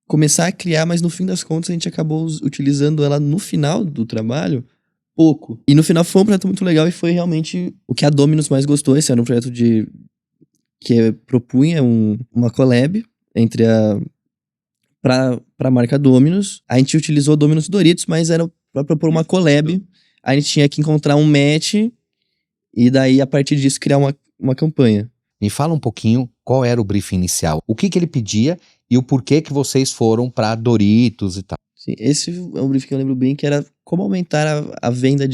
começar a criar, mas no fim das contas a gente acabou utilizando ela no final do trabalho pouco. E no final foi um projeto muito legal e foi realmente o que a Dominus mais gostou. Esse era um projeto que propunha uma collab entre pra marca Dominus. A gente utilizou Dominus Doritos, mas era pra propor uma collab. A gente tinha que encontrar um match e daí, a partir disso, criar uma campanha. Me fala um pouquinho qual era o briefing inicial. O que ele pedia e o porquê que vocês foram para Doritos e tal. Sim, esse é um briefing que eu lembro bem, que era como aumentar a venda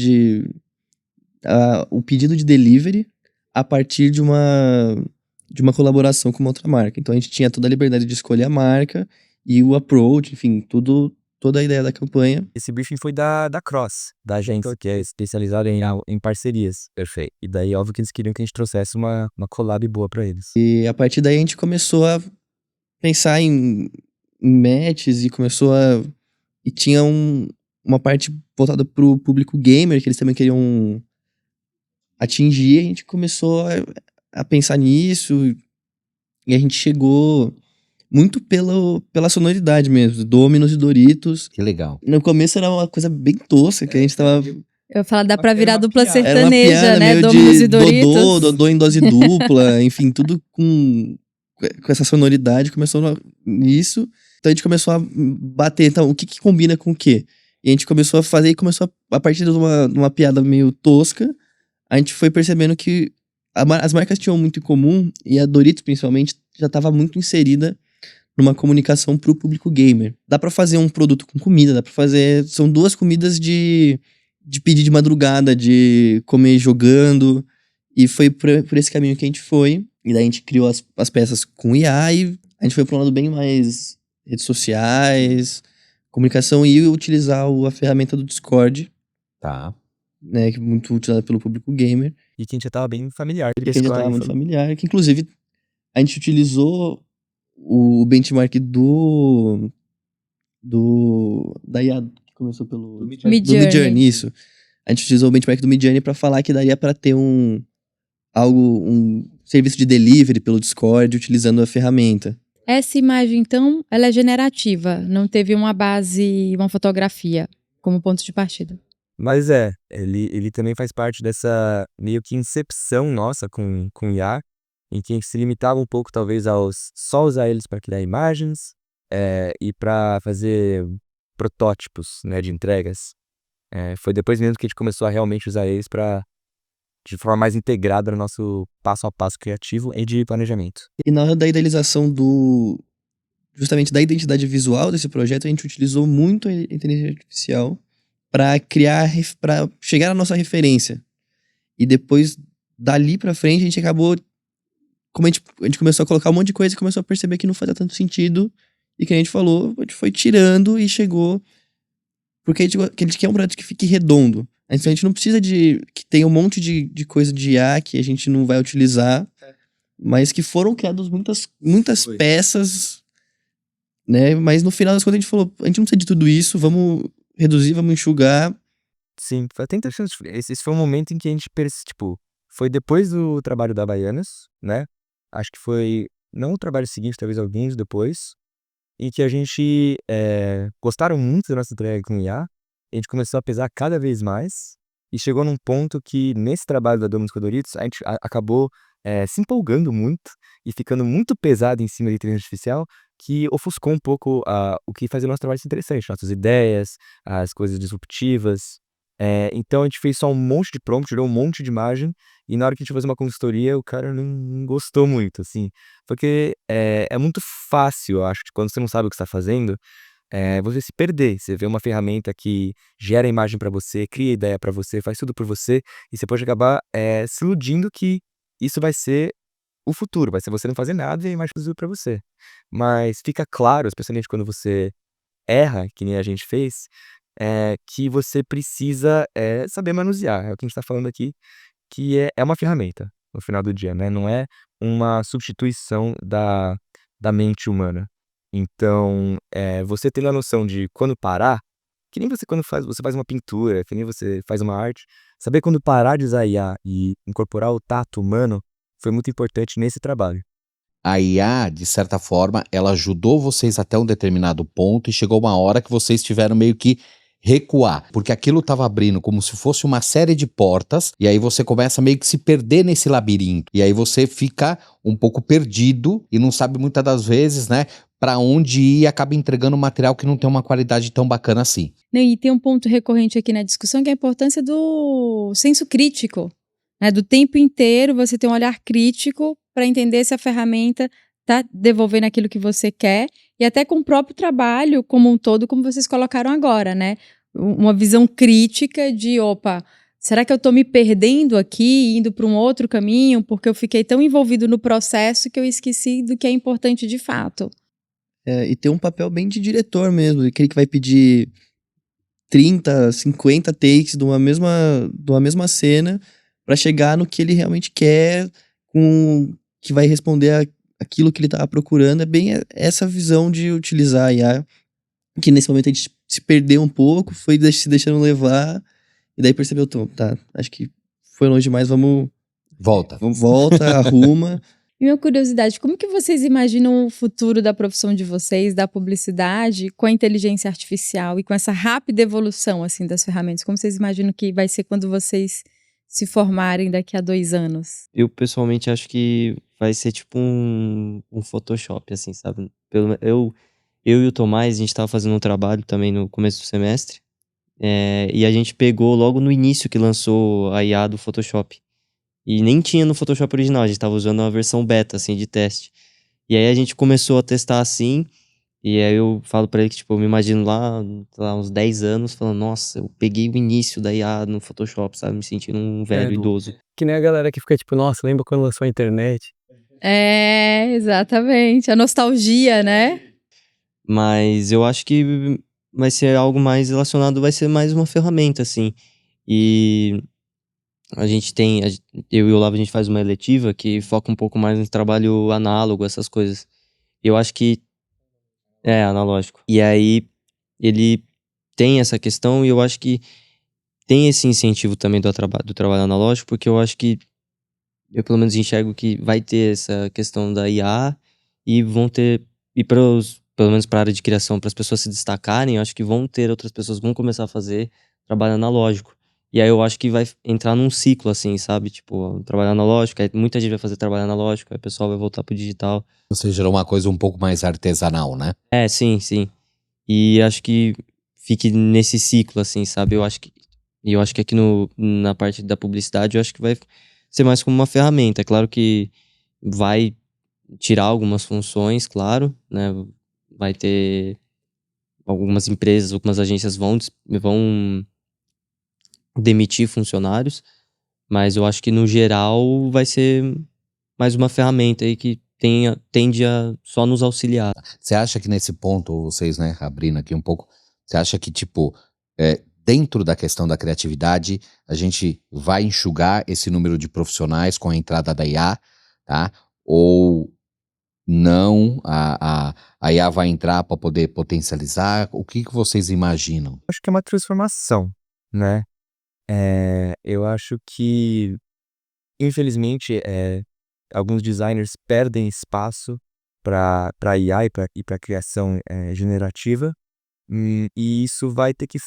o pedido de delivery a partir de uma colaboração com uma outra marca. Então a gente tinha toda a liberdade de escolher a marca e o approach, enfim, toda a ideia da campanha. Esse briefing foi da Cross, da agência, que é especializada em parcerias. Perfeito. E daí, óbvio que eles queriam que a gente trouxesse uma collab boa pra eles. E a partir daí a gente começou a pensar em matches e tinha uma parte voltada pro público gamer, que eles também queriam atingir. A gente começou a pensar nisso e a gente chegou muito pela sonoridade mesmo, Dominos e Doritos. Que legal. No começo era uma coisa bem tosca, que a gente tava Eu ia falar, dá pra virar dupla Era uma sertaneja, piada né? meio Dominus de e Doritos. Dodô em dose dupla, enfim, tudo com essa sonoridade, começou nisso. Então a gente começou a bater, então, o que combina com o quê? E a gente começou a fazer, e começou a partir de uma piada meio tosca, a gente foi percebendo que as marcas tinham muito em comum, e a Doritos, principalmente, já estava muito inserida numa comunicação pro público gamer. Dá pra fazer um produto com comida, dá pra fazer... São duas comidas de pedir de madrugada, de comer jogando, e foi por esse caminho que a gente foi. E daí a gente criou as peças com IA, e a gente foi pra um lado bem mais redes sociais, comunicação, e utilizar a ferramenta do Discord, Tá. né, que é muito utilizada pelo público gamer, E que a gente já tava bem familiar. que a gente já tava muito familiar, que inclusive a gente utilizou o benchmark da IA, que começou pelo Midjourney. Midjourney, isso. A gente utilizou o benchmark do Midjourney pra falar que daria pra ter um serviço de delivery pelo Discord utilizando a ferramenta. Essa imagem, então, ela é generativa, não teve uma base, uma fotografia como ponto de partida. Mas ele também faz parte dessa meio que incepção nossa com IA, em que a gente se limitava um pouco, talvez, só usar eles para criar imagens e para fazer protótipos, né, de entregas. Foi depois mesmo que a gente começou a realmente usar eles de forma mais integrada no nosso passo a passo criativo e de planejamento. E na hora da idealização justamente da identidade visual desse projeto, a gente utilizou muito a inteligência artificial para para chegar na nossa referência. E depois, dali pra frente, a gente acabou, como a gente começou a colocar um monte de coisa e começou a perceber que não fazia tanto sentido, e que a gente falou, a gente foi tirando e chegou, porque a gente quer um projeto que fique redondo. A gente não precisa que tenha um monte de coisa de IA que a gente não vai utilizar, mas que foram criadas muitas peças, né? Mas no final das contas a gente falou, a gente não precisa de tudo isso, vamos reduzir, vamos enxugar. Sim, foi até interessante. Esse foi um momento em que a gente, foi depois do trabalho da Havaianas, né? Acho que foi, não o trabalho seguinte, talvez alguns depois, em que a gente gostaram muito da nossa entrega com IA, a gente começou a pesar cada vez mais, e chegou num ponto que, nesse trabalho da Dominus com Doritos, a gente acabou se empolgando muito, e ficando muito pesado em cima da inteligência artificial, que ofuscou um pouco o que fazia o nosso trabalho ser interessante, nossas ideias, as coisas disruptivas. Então a gente fez só um monte de prompt, tirou um monte de imagem, e na hora que a gente fez uma consultoria, o cara não gostou muito, assim. Porque é muito fácil, eu acho, que quando você não sabe o que está fazendo, você se perder. Você vê uma ferramenta que gera imagem para você, cria ideia para você, faz tudo por você, e você pode acabar se iludindo que isso vai ser o futuro, vai ser você não fazer nada e a imagem produzida para você. Mas fica claro, especialmente quando você erra, que nem a gente fez, que você precisa saber manusear. É o que a gente está falando aqui, que é uma ferramenta, no final do dia, né? Não é uma substituição da mente humana. Então, você tendo a noção de quando parar, que nem você quando você faz uma pintura, que nem você faz uma arte, saber quando parar de usar IA e incorporar o tato humano foi muito importante nesse trabalho. A IA, de certa forma, ela ajudou vocês até um determinado ponto e chegou uma hora que vocês tiveram meio que recuar, porque aquilo estava abrindo como se fosse uma série de portas, e aí você começa meio que se perder nesse labirinto, e aí você fica um pouco perdido e não sabe muitas das vezes, né, para onde ir, e acaba entregando um material que não tem uma qualidade tão bacana assim. E tem um ponto recorrente aqui na discussão, que é a importância do senso crítico, né, do tempo inteiro você ter um olhar crítico para entender se a ferramenta está devolvendo aquilo que você quer, e até com o próprio trabalho como um todo, como vocês colocaram agora, né? Uma visão crítica de, opa, será que eu estou me perdendo aqui, indo para um outro caminho, porque eu fiquei tão envolvido no processo que eu esqueci do que é importante de fato. E ter um papel bem de diretor mesmo, aquele que vai pedir 30, 50 takes de uma mesma cena para chegar no que ele realmente quer, que vai responder aquilo que ele estava procurando. É bem essa visão de utilizar a IA, que nesse momento a gente se perdeu um pouco, foi se deixando levar, e daí percebeu, tá, acho que foi longe demais, volta, arruma, E uma curiosidade, como que vocês imaginam o futuro da profissão de vocês, da publicidade, com a inteligência artificial e com essa rápida evolução, assim, das ferramentas? Como vocês imaginam que vai ser quando vocês se formarem daqui a 2 anos? Eu pessoalmente acho que vai ser tipo um Photoshop, assim, sabe? Eu e o Tomás, a gente tava fazendo um trabalho também no começo do semestre, e a gente pegou logo no início que lançou a IA do Photoshop. E nem tinha no Photoshop original, a gente tava usando uma versão beta, assim, de teste. E aí a gente começou a testar assim, e aí eu falo pra ele que, tipo, eu me imagino lá, sei lá, uns 10 anos, falando, nossa, eu peguei o início da IA no Photoshop, sabe? Me sentindo um velho idoso. Que nem a galera que fica tipo, nossa, lembra quando lançou a internet? É, exatamente. A nostalgia, né? Mas eu acho que vai ser algo mais relacionado, vai ser mais uma ferramenta, assim. E a gente tem, eu e o Olavo, a gente faz uma eletiva que foca um pouco mais no trabalho análogo, essas coisas. Eu acho que é analógico. E aí ele tem essa questão e eu acho que tem esse incentivo também do trabalho analógico, porque eu acho que eu pelo menos enxergo que vai ter essa questão da IA e vão ter, e pelo menos para a área de criação, para as pessoas se destacarem, eu acho que vão ter outras pessoas que vão começar a fazer trabalho analógico. E aí eu acho que vai entrar num ciclo, assim, sabe? Tipo, trabalho analógico, aí muita gente vai fazer trabalho analógico, aí o pessoal vai voltar pro digital. Ou seja, uma coisa um pouco mais artesanal, né? É, sim, sim. E acho que fique nesse ciclo, assim, sabe? Eu acho que aqui na parte da publicidade, eu acho que vai ser mais como uma ferramenta. É claro que vai tirar algumas funções, claro, né? Vai ter algumas empresas, algumas agências vão demitir funcionários, mas eu acho que no geral vai ser mais uma ferramenta aí que tende a só nos auxiliar. Você acha que nesse ponto, vocês, né, abrindo aqui um pouco, você acha que, tipo, dentro da questão da criatividade, a gente vai enxugar esse número de profissionais com a entrada da IA, tá? Ou não, a IA vai entrar para poder potencializar? O que vocês imaginam? Acho que é uma transformação, né? Eu acho que, infelizmente, alguns designers perdem espaço para IA e para criação generativa, e isso vai ter que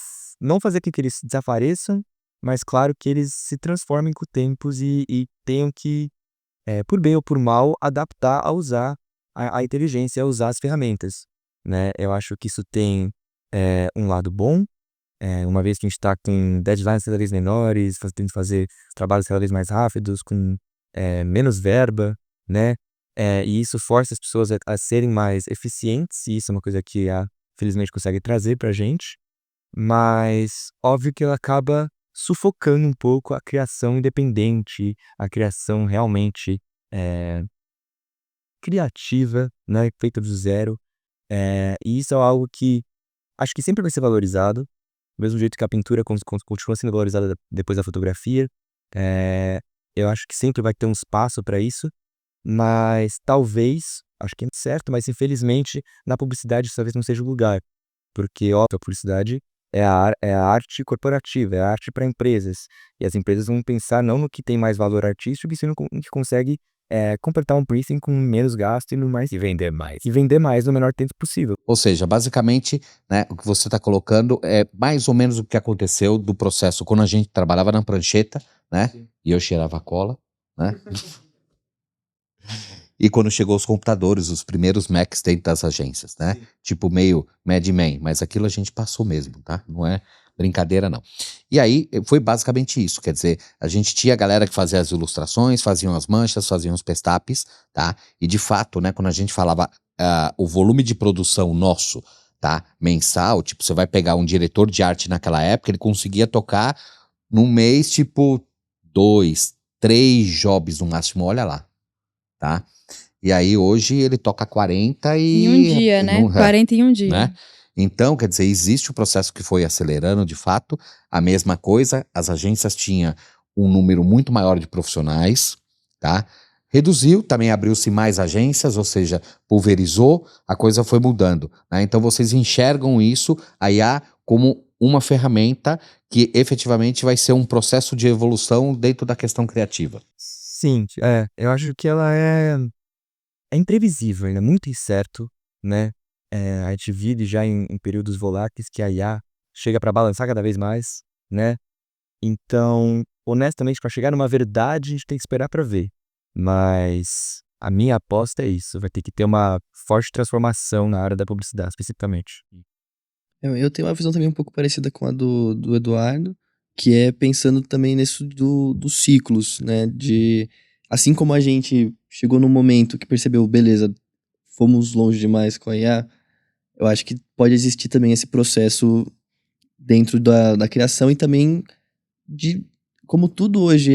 não fazer com que eles desapareçam, mas claro que eles se transformem com o tempo e tenham que, por bem ou por mal, adaptar a usar a inteligência, a usar as ferramentas, né? Eu acho que isso tem um lado bom, uma vez que a gente está com deadlines cada vez menores, tendo que fazer trabalhos cada vez mais rápidos, com menos verba, né? E isso força as pessoas a serem mais eficientes, e isso é uma coisa que felizmente consegue trazer pra gente, mas óbvio que ela acaba sufocando um pouco a criação independente, a criação realmente criativa, né? Feita do zero. E isso é algo que acho que sempre vai ser valorizado, do mesmo jeito que a pintura continua sendo valorizada depois da fotografia. Eu acho que sempre vai ter um espaço para isso, mas talvez, acho que é certo, mas infelizmente na publicidade isso talvez não seja o lugar, porque óbvio, a publicidade é a arte corporativa, é a arte para empresas, e as empresas vão pensar não no que tem mais valor artístico, e sim no que consegue completar um briefing com menos gasto e vender mais. E vender mais no menor tempo possível. Ou seja, basicamente, né, o que você está colocando é mais ou menos o que aconteceu do processo quando a gente trabalhava na prancheta, né? Sim. E eu cheirava cola, né? E quando chegou os computadores, os primeiros Macs dentro das agências, né? Sim. Tipo meio Mad Men, mas aquilo a gente passou mesmo, tá? Não é brincadeira, não. E aí, foi basicamente isso, quer dizer, a gente tinha a galera que fazia as ilustrações, faziam as manchas, faziam os pestapes, tá? E de fato, né, quando a gente falava o volume de produção nosso, tá? Mensal, tipo, você vai pegar um diretor de arte naquela época, ele conseguia tocar num mês, tipo, 2, 3 jobs no máximo, olha lá, tá? E aí hoje ele toca 40 e... Em um dia, né? 40 em um dia. Né? Então, quer dizer, existe o processo que foi acelerando de fato. A mesma coisa, as agências tinham um número muito maior de profissionais, tá? Reduziu, também abriu-se mais agências, ou seja, pulverizou, a coisa foi mudando, né? Então vocês enxergam isso, a IA, como uma ferramenta que efetivamente vai ser um processo de evolução dentro da questão criativa. Sim, eu acho que ela é é imprevisível, ainda é muito incerto, né? A gente vive já em períodos voláteis que a IA chega para balançar cada vez mais, né? Então, honestamente, para chegar numa verdade, a gente tem que esperar para ver. Mas a minha aposta é isso, vai ter que ter uma forte transformação na área da publicidade, especificamente. Eu tenho uma visão também um pouco parecida com a do Eduardo, que é pensando também nisso dos ciclos, né? Assim como a gente chegou num momento que percebeu, beleza, fomos longe demais com a IA, eu acho que pode existir também esse processo dentro da criação e também como tudo hoje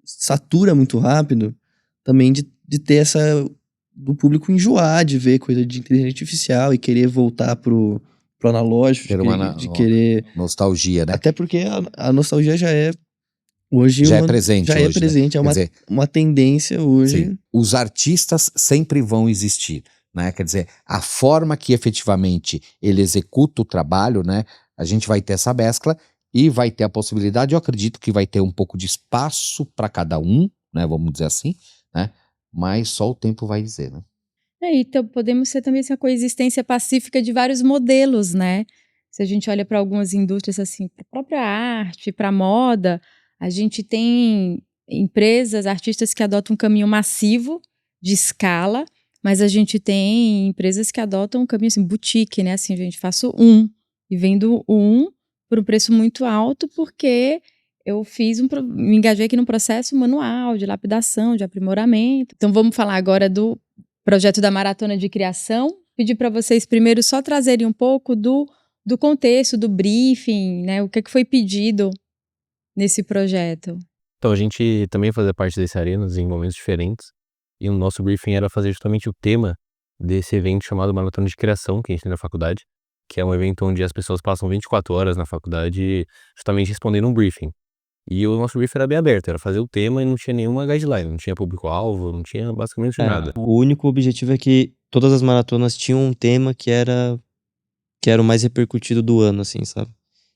satura muito rápido, também de ter do público enjoar de ver coisa de inteligência artificial e querer voltar pro analógico, Ter de querer... nostalgia, né? Até porque a nostalgia já é hoje Já é presente já hoje, é né? presente, é Quer dizer, uma tendência hoje. sim, os artistas sempre vão existir, né? Quer dizer, a forma que efetivamente ele executa o trabalho, né? A gente vai ter essa mescla e vai ter a possibilidade, eu acredito que vai ter um pouco de espaço para cada um, né? Vamos dizer assim, né? Mas só o tempo vai dizer, né? Então, podemos ter também essa coexistência pacífica de vários modelos, né? Se a gente olha para algumas indústrias, assim, para a própria arte, para a moda, a gente tem empresas, artistas que adotam um caminho massivo, de escala, mas a gente tem empresas que adotam um caminho, assim, boutique, né? Assim, gente, faço e vendo por um preço muito alto, porque eu me engajei aqui num processo manual de lapidação, de aprimoramento. Então, vamos falar agora do projeto da Maratona de Criação. Pedir para vocês primeiro só trazerem um pouco do contexto, do briefing, né? O que foi pedido nesse projeto. Então, a gente também fazia parte desse Arenas em momentos diferentes. E o nosso briefing era fazer justamente o tema desse evento chamado Maratona de Criação, que a gente tem na faculdade, que é um evento onde as pessoas passam 24 horas na faculdade justamente respondendo um briefing. E o nosso briefing era bem aberto, era fazer o tema e não tinha nenhuma guideline, não tinha público-alvo, não tinha basicamente nada. O único objetivo é que todas as maratonas tinham um tema que era o mais repercutido do ano, assim, sabe?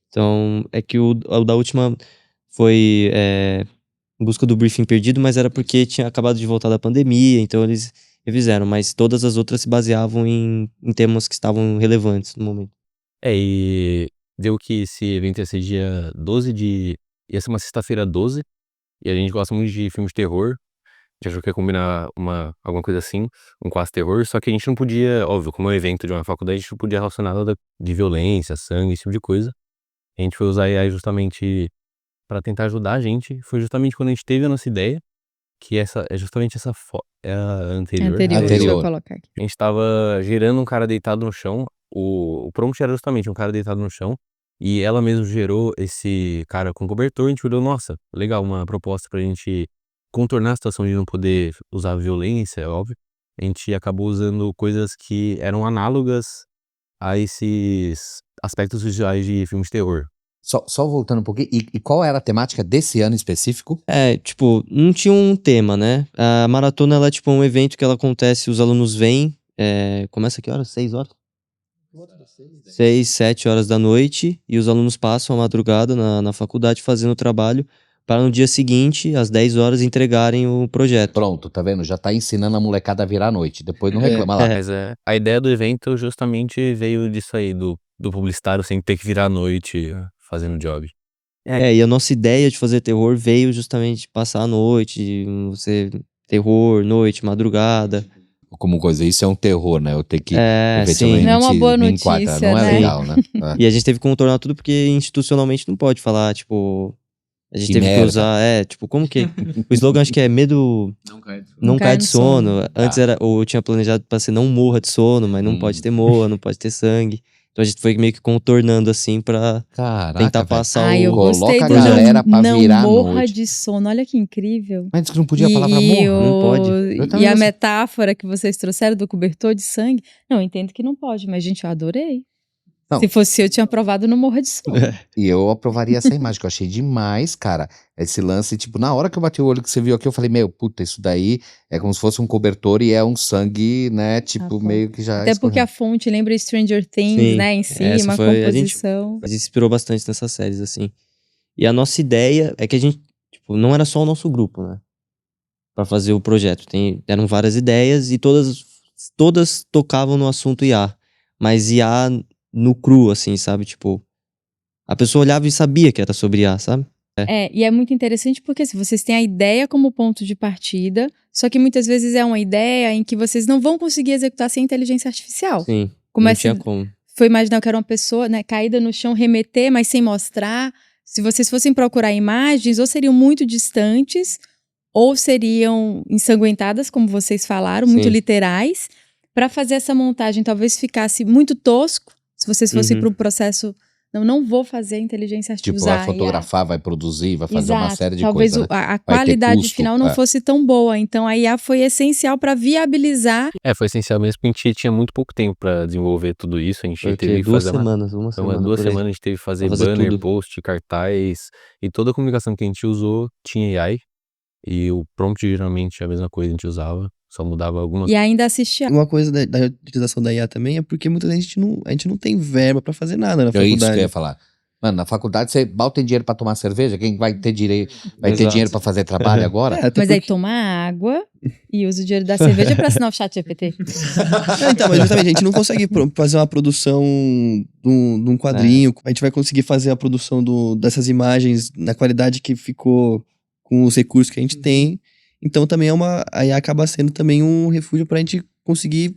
Então, é que o da última foi em busca do briefing perdido, mas era porque tinha acabado de voltar da pandemia, então eles refizeram, mas todas as outras se baseavam em temas que estavam relevantes no momento. E deu que esse evento ia ser dia 12 de... Ia ser uma sexta-feira 12, e a gente gosta muito de filmes de terror. A gente achou que ia combinar alguma coisa assim, um quase terror, só que a gente não podia, óbvio, como é um evento de uma faculdade, a gente não podia relacionar nada de violência, sangue, esse tipo de coisa. A gente foi usar a AI justamente para tentar ajudar a gente. Foi justamente quando a gente teve a nossa ideia, que é justamente essa foto, é a anterior. Deixa eu colocar aqui. A gente tava gerando um cara deitado no chão, o prompt era justamente um cara deitado no chão, e ela mesmo gerou esse cara com cobertor. A gente olhou, nossa, legal, uma proposta pra gente contornar a situação de não poder usar violência, é óbvio. A gente acabou usando coisas que eram análogas a esses aspectos visuais de filmes de terror. Só voltando um pouquinho, e qual era a temática desse ano específico? Tipo, não tinha um tema, né? A maratona, ela é tipo um evento que ela acontece, os alunos vêm, começa que horas? 6 horas? 6, 7 horas da noite, e os alunos passam a madrugada na faculdade fazendo o trabalho, para no dia seguinte, às 10 horas, entregarem o projeto. Pronto, tá vendo? Já tá ensinando a molecada a virar à noite, depois não reclama lá. Mas a ideia do evento justamente veio disso aí, do publicitário sem ter que virar à noite fazendo job. E a nossa ideia de fazer terror veio justamente de passar a noite, você terror, noite, madrugada. Como coisa, isso é um terror, né? Eu tenho que sim. Não é uma boa me notícia, enquadrar, não é né? legal, né? E a gente teve que contornar tudo porque institucionalmente não pode falar, tipo... A gente Que teve merda. que usar, tipo, como que... O slogan acho que é medo... Não cai de sono. Antes eu tinha planejado pra ser não morra de sono, mas não pode ter morra, não pode ter sangue. Então a gente foi meio que contornando assim pra Caraca, tentar velho. passar Eu gostei Coloca do a galera pra não virar à morra noite. de sono. Olha que incrível. Mas disse que não podia falar pra morra. Não pode. Eu também E a não sei. metáfora que vocês trouxeram do cobertor de sangue, não, eu entendo que não pode, mas, gente, eu adorei. Não. Se fosse eu, tinha aprovado não morra de sono. E eu aprovaria essa imagem, que eu achei demais, cara. Esse lance, tipo, na hora que eu bati o olho que você viu aqui, eu falei, meu, puta, isso daí é como se fosse um cobertor e é um sangue, né, tipo, meio que já... Até porque a fonte lembra Stranger Things, Sim, né, em si, essa uma foi- composição. A gente se inspirou bastante nessas séries, assim. E a nossa ideia é que a gente, tipo, não era só o nosso grupo, né? Pra fazer o projeto. Eram várias ideias e todas todas tocavam no assunto IA, mas IA no cru, assim, sabe? Tipo, a pessoa olhava e sabia que era sobre IA, sabe? E é muito interessante porque se vocês têm a ideia como ponto de partida, só que muitas vezes é uma ideia em que vocês não vão conseguir executar sem inteligência artificial. Sim, Como não é tinha como. Foi imaginar que era uma pessoa, né, caída no chão, remeter, mas sem mostrar. Se vocês fossem procurar imagens, ou seriam muito distantes, ou seriam ensanguentadas, como vocês falaram, muito Sim. literais. Para fazer essa montagem, talvez ficasse muito tosco, se vocês fossem Uhum. para um processo... Não vou fazer a inteligência Tipo, artificial. vai fotografar, vai produzir, vai fazer uma Exato. série de Talvez coisas, né? a Vai ter qualidade custo, final não fosse tão boa. Então, a IA foi essencial para viabilizar. Foi essencial mesmo porque a gente tinha muito pouco tempo pra desenvolver tudo isso. A gente Foi o teve quê? que 2 fazer semanas, uma Então, semana 2 por aí. semanas a gente teve que fazer Pra fazer banner, tudo. post, cartaz. E toda a comunicação que a gente usou tinha AI. E o prompt geralmente é a mesma coisa que a gente usava. Só mudava algumas E ainda assistir. Uma coisa da utilização da IA também é porque muita gente a gente não tem verba pra fazer nada na É isso que eu faculdade. ia falar. Mano, na faculdade você mal tem dinheiro pra tomar cerveja? Quem vai ter direito? Vai ter Exato. dinheiro pra fazer trabalho agora? Até Mas aí porque- toma água e usa o dinheiro da cerveja para assinar o chat GPT. Então, mas justamente, a gente não consegue fazer uma produção de um quadrinho. A gente vai conseguir fazer a produção dessas imagens na qualidade que ficou com os recursos que a gente tem. Então também aí acaba sendo também um refúgio pra gente conseguir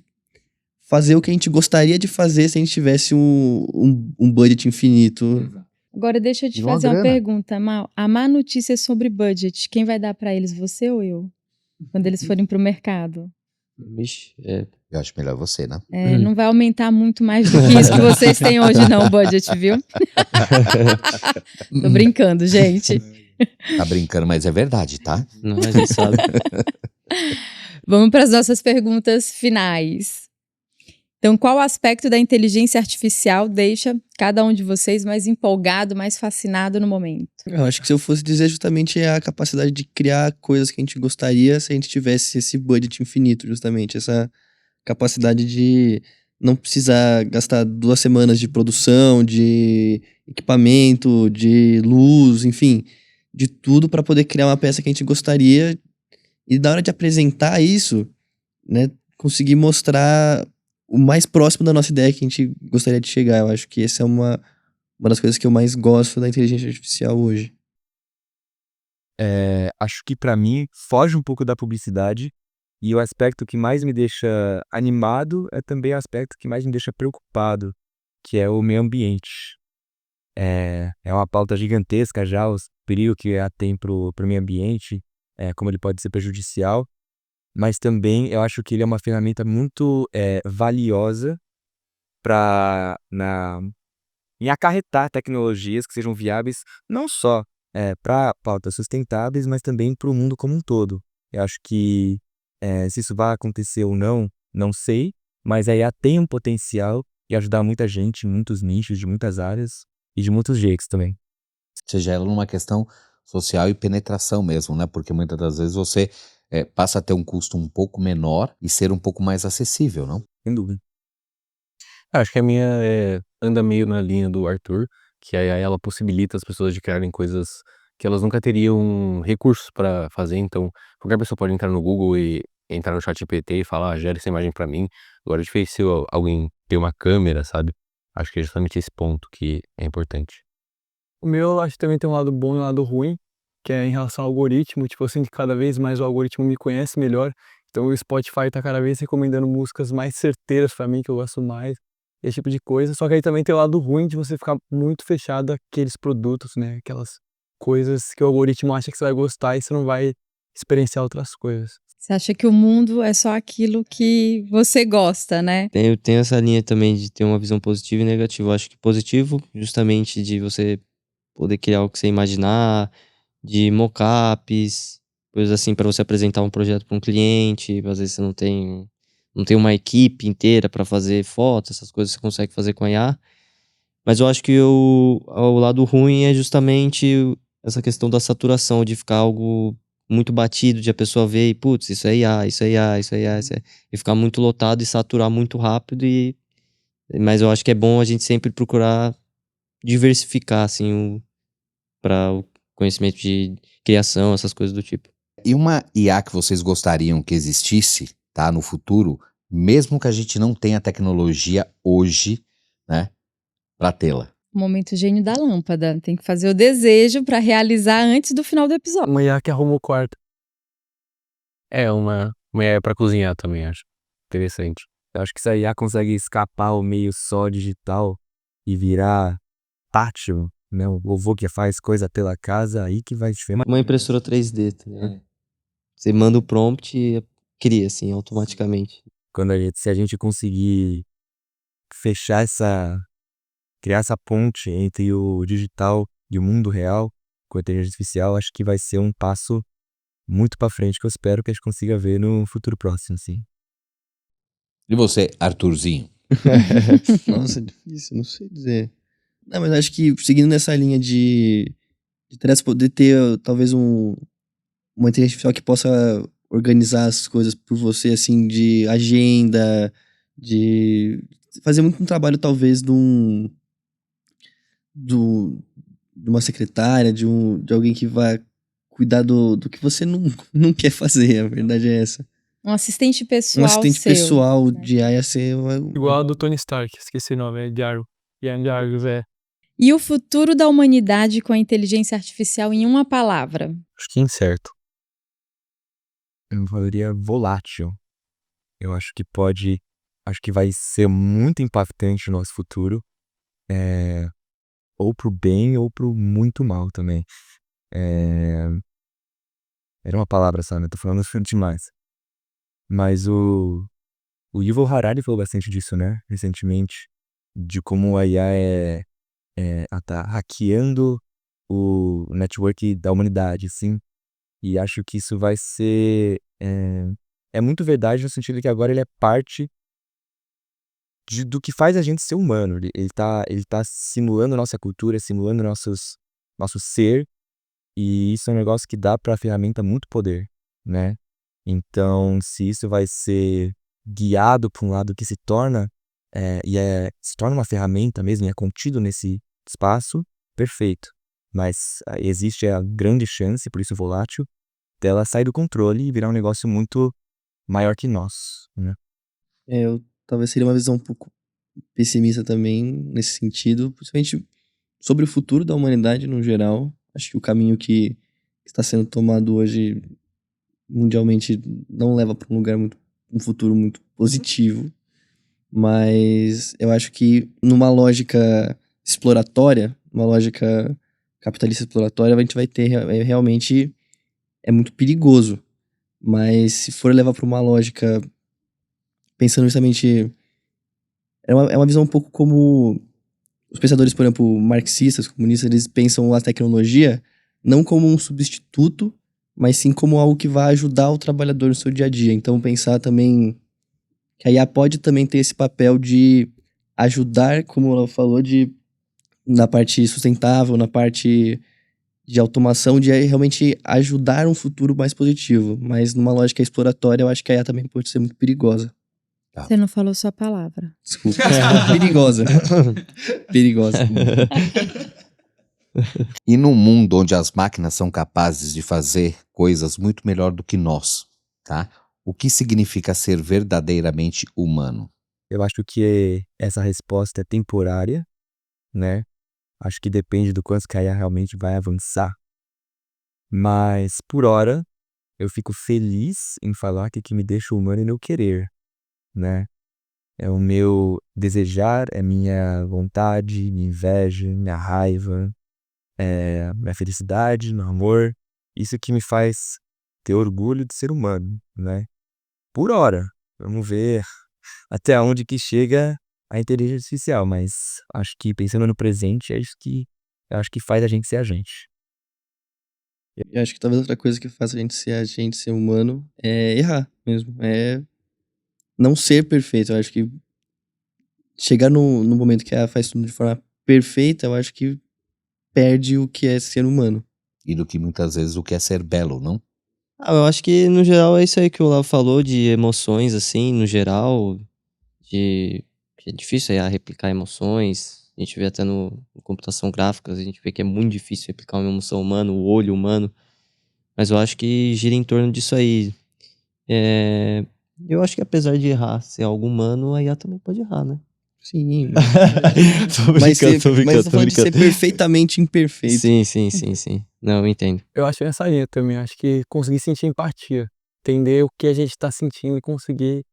fazer o que a gente gostaria de fazer se a gente tivesse um budget infinito. Agora deixa eu te E uma fazer uma grana. pergunta, Mal. A má notícia sobre budget, quem vai dar para eles, você ou eu? Quando eles forem pro mercado? Vixe, Eu acho melhor você, né? Não vai aumentar muito mais do que isso que vocês têm hoje não, o budget, viu? Tô brincando, gente. Tá brincando, mas é verdade, tá? não, a gente sabe. Vamos para as nossas perguntas finais. Então, qual aspecto da inteligência artificial deixa cada um de vocês mais empolgado, mais fascinado no momento? Eu acho que se eu fosse dizer justamente é a capacidade de criar coisas que a gente gostaria se a gente tivesse esse budget infinito, justamente. Essa capacidade de não precisar gastar 2 semanas de produção, de equipamento, de luz, enfim, de tudo para poder criar uma peça que a gente gostaria e na hora de apresentar isso, né, conseguir mostrar o mais próximo da nossa ideia que a gente gostaria de chegar. Eu acho que essa é uma das coisas que eu mais gosto da inteligência artificial hoje. Acho que pra mim foge um pouco da publicidade e o aspecto que mais me deixa animado é também o aspecto que mais me deixa preocupado, que é o meio ambiente. É uma pauta gigantesca já, os perigos que ela tem pro meio ambiente, como ele pode ser prejudicial, mas também eu acho que ele é uma ferramenta muito valiosa em acarretar tecnologias que sejam viáveis não só para pautas sustentáveis, mas também para o mundo como um todo. Eu acho que se isso vai acontecer ou não, não sei, mas a IA tem um potencial de ajudar muita gente em muitos nichos, de muitas áreas e de muitos jeitos também. Seja ela numa questão social e penetração mesmo, né? Porque muitas das vezes você passa a ter um custo um pouco menor e ser um pouco mais acessível, não? Sem dúvida. Acho que a minha anda meio na linha do Arthur, que a AI ela possibilita as pessoas de criarem coisas que elas nunca teriam recursos para fazer. Então, qualquer pessoa pode entrar no Google e entrar no ChatGPT e falar, gera essa imagem para mim. Agora é difícil alguém ter uma câmera, sabe? Acho que é justamente esse ponto que é importante. O meu, eu acho que também tem um lado bom e um lado ruim, que é em relação ao algoritmo. Tipo, eu sinto que cada vez mais o algoritmo me conhece melhor. Então o Spotify tá cada vez recomendando músicas mais certeiras pra mim, que eu gosto mais. Esse tipo de coisa. Só que aí também tem o lado ruim de você ficar muito fechado àqueles produtos, né? Aquelas coisas que o algoritmo acha que você vai gostar e você não vai experienciar outras coisas. Você acha que o mundo é só aquilo que você gosta, né? Eu tenho essa linha também de ter uma visão positiva e negativa. Eu acho que positivo, justamente de você poder criar o que você imaginar, de mockups, coisas assim para você apresentar um projeto para um cliente. Às vezes você não tem uma equipe inteira para fazer fotos, essas coisas você consegue fazer com a IA. Mas eu acho que o lado ruim é justamente essa questão da saturação, de ficar algo muito batido, de a pessoa ver e, putz, isso é IA, isso é IA, isso é IA, isso é... E ficar muito lotado e saturar muito rápido. Mas eu acho que é bom a gente sempre procurar diversificar, assim, para o conhecimento de criação, essas coisas do tipo. E uma IA que vocês gostariam que existisse, tá, no futuro, mesmo que a gente não tenha tecnologia hoje, né, para tê-la. Momento gênio da lâmpada. Tem que fazer o desejo pra realizar antes do final do episódio. Uma IA que arruma o quarto. Uma IA pra cozinhar também, acho. Interessante. Eu acho que se a IA consegue escapar ao meio só digital e virar tátil, né? O vovô que faz coisa pela casa, aí que vai diferenciar. Uma impressora 3D, tá ligado? Você manda o prompt e cria, assim, automaticamente. Se a gente conseguir criar essa ponte entre o digital e o mundo real com a inteligência artificial, acho que vai ser um passo muito pra frente que eu espero que a gente consiga ver no futuro próximo, sim. E você, Arthurzinho? Nossa, difícil, não sei dizer. Não, mas acho que seguindo nessa linha de poder ter talvez uma inteligência artificial que possa organizar as coisas por você, assim, de agenda, de fazer muito um trabalho talvez de uma secretária, de alguém que vai cuidar do que você não quer fazer, a verdade é essa. Um assistente pessoal Um assistente seu. pessoal de IA ia ser Igual a do Tony Stark, esqueci o nome, é Jarvis. Ian Jarvis, é. E o futuro da humanidade com a inteligência artificial em uma palavra? Acho que incerto. Eu falaria volátil. Eu acho que vai ser muito impactante no nosso futuro, ou pro bem ou pro muito mal também. Era uma palavra só, né? Tô falando demais. Mas o Yuval Harari falou bastante disso, né? Recentemente, de como a IA tá hackeando o network da humanidade, assim. E acho que isso vai ser... É muito verdade no sentido que agora ele é parte do que faz a gente ser humano. Ele tá simulando nossa cultura, simulando nosso ser, e isso é um negócio que dá pra ferramenta muito poder, né? Então, se isso vai ser guiado para um lado que se torna uma ferramenta mesmo, e é contido nesse espaço, perfeito. Mas existe a grande chance, por isso volátil, dela sair do controle e virar um negócio muito maior que nós, né? Talvez seria uma visão um pouco pessimista também nesse sentido, principalmente sobre o futuro da humanidade no geral. Acho que o caminho que está sendo tomado hoje mundialmente não leva para um futuro muito positivo, mas eu acho que numa lógica exploratória, uma lógica capitalista exploratória, a gente vai ter realmente muito perigoso. Mas se for levar para uma lógica pensando justamente é uma visão um pouco como os pensadores, por exemplo, marxistas, comunistas, eles pensam a tecnologia não como um substituto, mas sim como algo que vai ajudar o trabalhador no seu dia a dia. Então, pensar também que a IA pode também ter esse papel de ajudar, como ela falou, na parte sustentável, na parte de automação, de realmente ajudar um futuro mais positivo. Mas numa lógica exploratória, eu acho que a IA também pode ser muito perigosa. Você não falou sua palavra. Desculpa. Perigosa. Perigosa. E num mundo onde as máquinas são capazes de fazer coisas muito melhor do que nós, tá? O que significa ser verdadeiramente humano? Eu acho que essa resposta é temporária, né? Acho que depende do quanto que a IA realmente vai avançar. Mas, por hora, eu fico feliz em falar que o que me deixa humano é meu querer, né? É o meu desejar, é minha vontade, minha inveja, minha raiva, minha felicidade, meu amor. Isso que me faz ter orgulho de ser humano, né? Por hora. Vamos ver até onde que chega a inteligência artificial, mas acho que pensando no presente, é isso que eu acho que faz a gente ser a gente. Eu acho que talvez outra coisa que faz a gente, ser humano, é errar mesmo. É não ser perfeito. Eu acho que chegar no momento que ela faz tudo de forma perfeita, eu acho que perde o que é ser humano. E do que muitas vezes o que é ser belo, não? Eu acho que no geral é isso aí que o Olavo falou, de emoções, assim, no geral, que é difícil aí replicar emoções. A gente vê até no computação gráfica, a gente vê que é muito difícil replicar uma emoção humana, o olho humano. Mas eu acho que gira em torno disso aí. Eu acho que apesar de errar ser algo humano, a IA também pode errar, né? Sim. Tô Mas brincando, você tá falando de ser perfeitamente imperfeito. Sim. Não, eu entendo. Eu acho essa linha também, acho que conseguir sentir empatia, entender o que a gente tá sentindo e conseguir,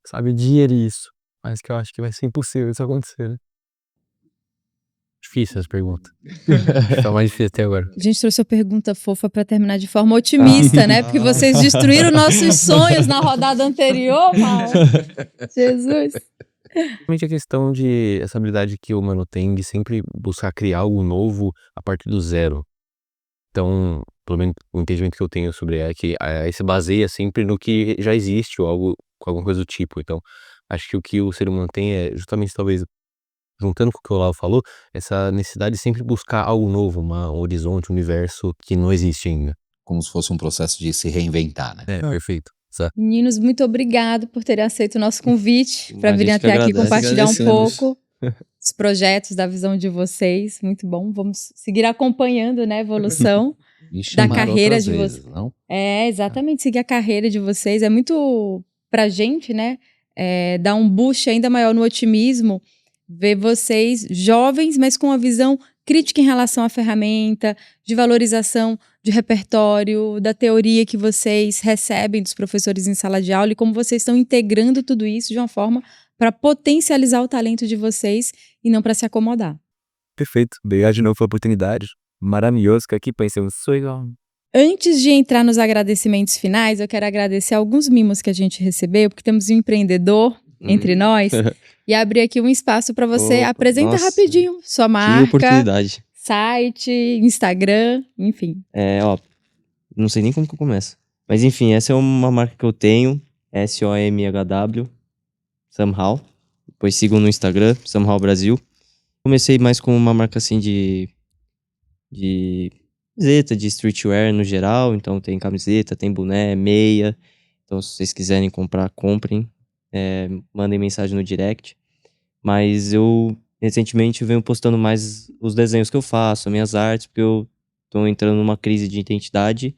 sabe, digerir isso. Mas que eu acho que vai ser impossível isso acontecer, né? Difícil essa pergunta. Tá mais difícil até agora. A gente trouxe a pergunta fofa pra terminar de forma otimista, né? Porque vocês destruíram nossos sonhos na rodada anterior, Mal. Jesus. Realmente a questão de essa habilidade que o humano tem de sempre buscar criar algo novo a partir do zero. Então, pelo menos o entendimento que eu tenho sobre é que se baseia sempre no que já existe ou algo com alguma coisa do tipo. Então, acho que o que o ser humano tem é justamente, talvez, juntando com o que o Lau falou, essa necessidade de sempre buscar algo novo, um horizonte, um universo que não existe ainda. Como se fosse um processo de se reinventar, né? Perfeito. Meninos, muito obrigado por terem aceito o nosso convite para A virem gente que até aqui agradece. compartilhar um Agradecemos. pouco os projetos, da visão de vocês. Muito bom. Vamos seguir acompanhando, né, a evolução. Me Da chamaram carreira outras de vezes, não? É, exatamente, seguir a carreira de vocês. É muito pra gente, né, dar um boost ainda maior no otimismo, ver vocês jovens, mas com uma visão crítica em relação à ferramenta, de valorização de repertório, da teoria que vocês recebem dos professores em sala de aula e como vocês estão integrando tudo isso de uma forma para potencializar o talento de vocês e não para se acomodar. Perfeito. Obrigado de novo pela oportunidade. Maravilhoso ficar aqui, pensei, eu sou igual. Antes de entrar nos agradecimentos finais, eu quero agradecer alguns mimos que a gente recebeu, porque temos um empreendedor entre nós, e abrir aqui um espaço para você. Opa, Apresenta nossa. rapidinho sua Que marca, oportunidade. site, Instagram, enfim. Não sei nem como que eu começo. Mas enfim, essa é uma marca que eu tenho, SOMHW, Somehow. Depois sigam no Instagram, Somehow Brasil. Comecei mais com uma marca assim de camiseta, de streetwear no geral. Então tem camiseta, tem boné, meia. Então se vocês quiserem comprar, comprem. Mandem mensagem no direct. Mas eu recentemente venho postando mais os desenhos que eu faço, as minhas artes, porque eu tô entrando numa crise de identidade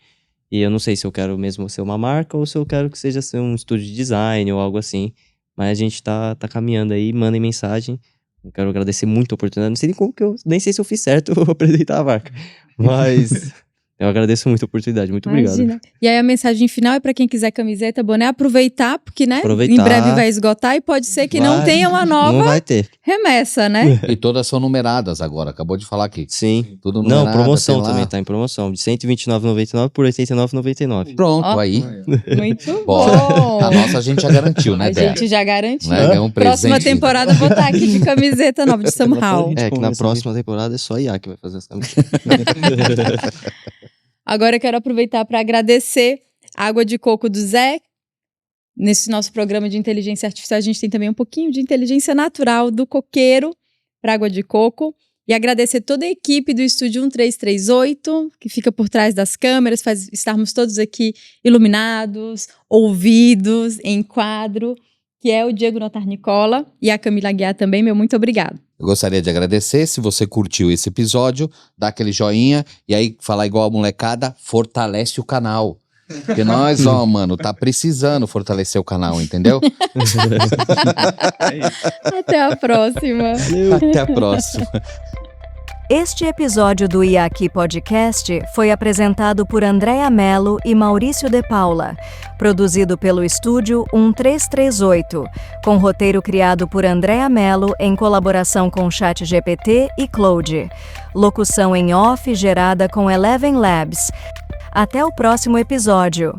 e eu não sei se eu quero mesmo ser uma marca ou se eu quero que seja ser um estúdio de design ou algo assim. Mas a gente tá caminhando aí, mandem mensagem. Eu quero agradecer muito a oportunidade. Não sei nem como que nem sei se eu fiz certo apresentar a marca. Mas eu agradeço muito a oportunidade. Muito obrigado. Imagina. E aí a mensagem final é para quem quiser camiseta, boné, aproveitar, porque, né, Aproveitar. em breve vai esgotar e pode ser que não tenha uma Não nova vai ter. remessa, né? E todas são numeradas agora, acabou de falar aqui. Sim. Tudo Não, numerado, promoção tem lá. também, tá em promoção. De R$129,99 por R$89,99. Pronto, Ó. aí. Muito Bora. bom. A nossa a gente já garantiu, né, A Dé? gente já garantiu. Né, ganhou um Próxima presente. temporada eu vou estar aqui de camiseta nova de Somehow. Que na Conversa próxima temporada é só a IA que vai fazer essa camiseta. Agora eu quero aproveitar para agradecer a Água de Coco do Zé. Nesse nosso programa de inteligência artificial, a gente tem também um pouquinho de inteligência natural do coqueiro para Água de Coco. E agradecer toda a equipe do Estúdio 1338, que fica por trás das câmeras, faz estarmos todos aqui iluminados, ouvidos, em quadro, que é o Diego Notar Nicola e a Camila Aguiar também. Meu muito obrigado. Eu gostaria de agradecer, se você curtiu esse episódio, dá aquele joinha e aí falar igual a molecada, fortalece o canal. Porque nós, mano, tá precisando fortalecer o canal, entendeu? Até a próxima. Até a próxima. Este episódio do IAQ Podcast foi apresentado por Andréa Mello e Maurício de Paula, produzido pelo Estúdio 1338, com roteiro criado por Andréa Mello em colaboração com ChatGPT e Claude. Locução em off gerada com Eleven Labs. Até o próximo episódio.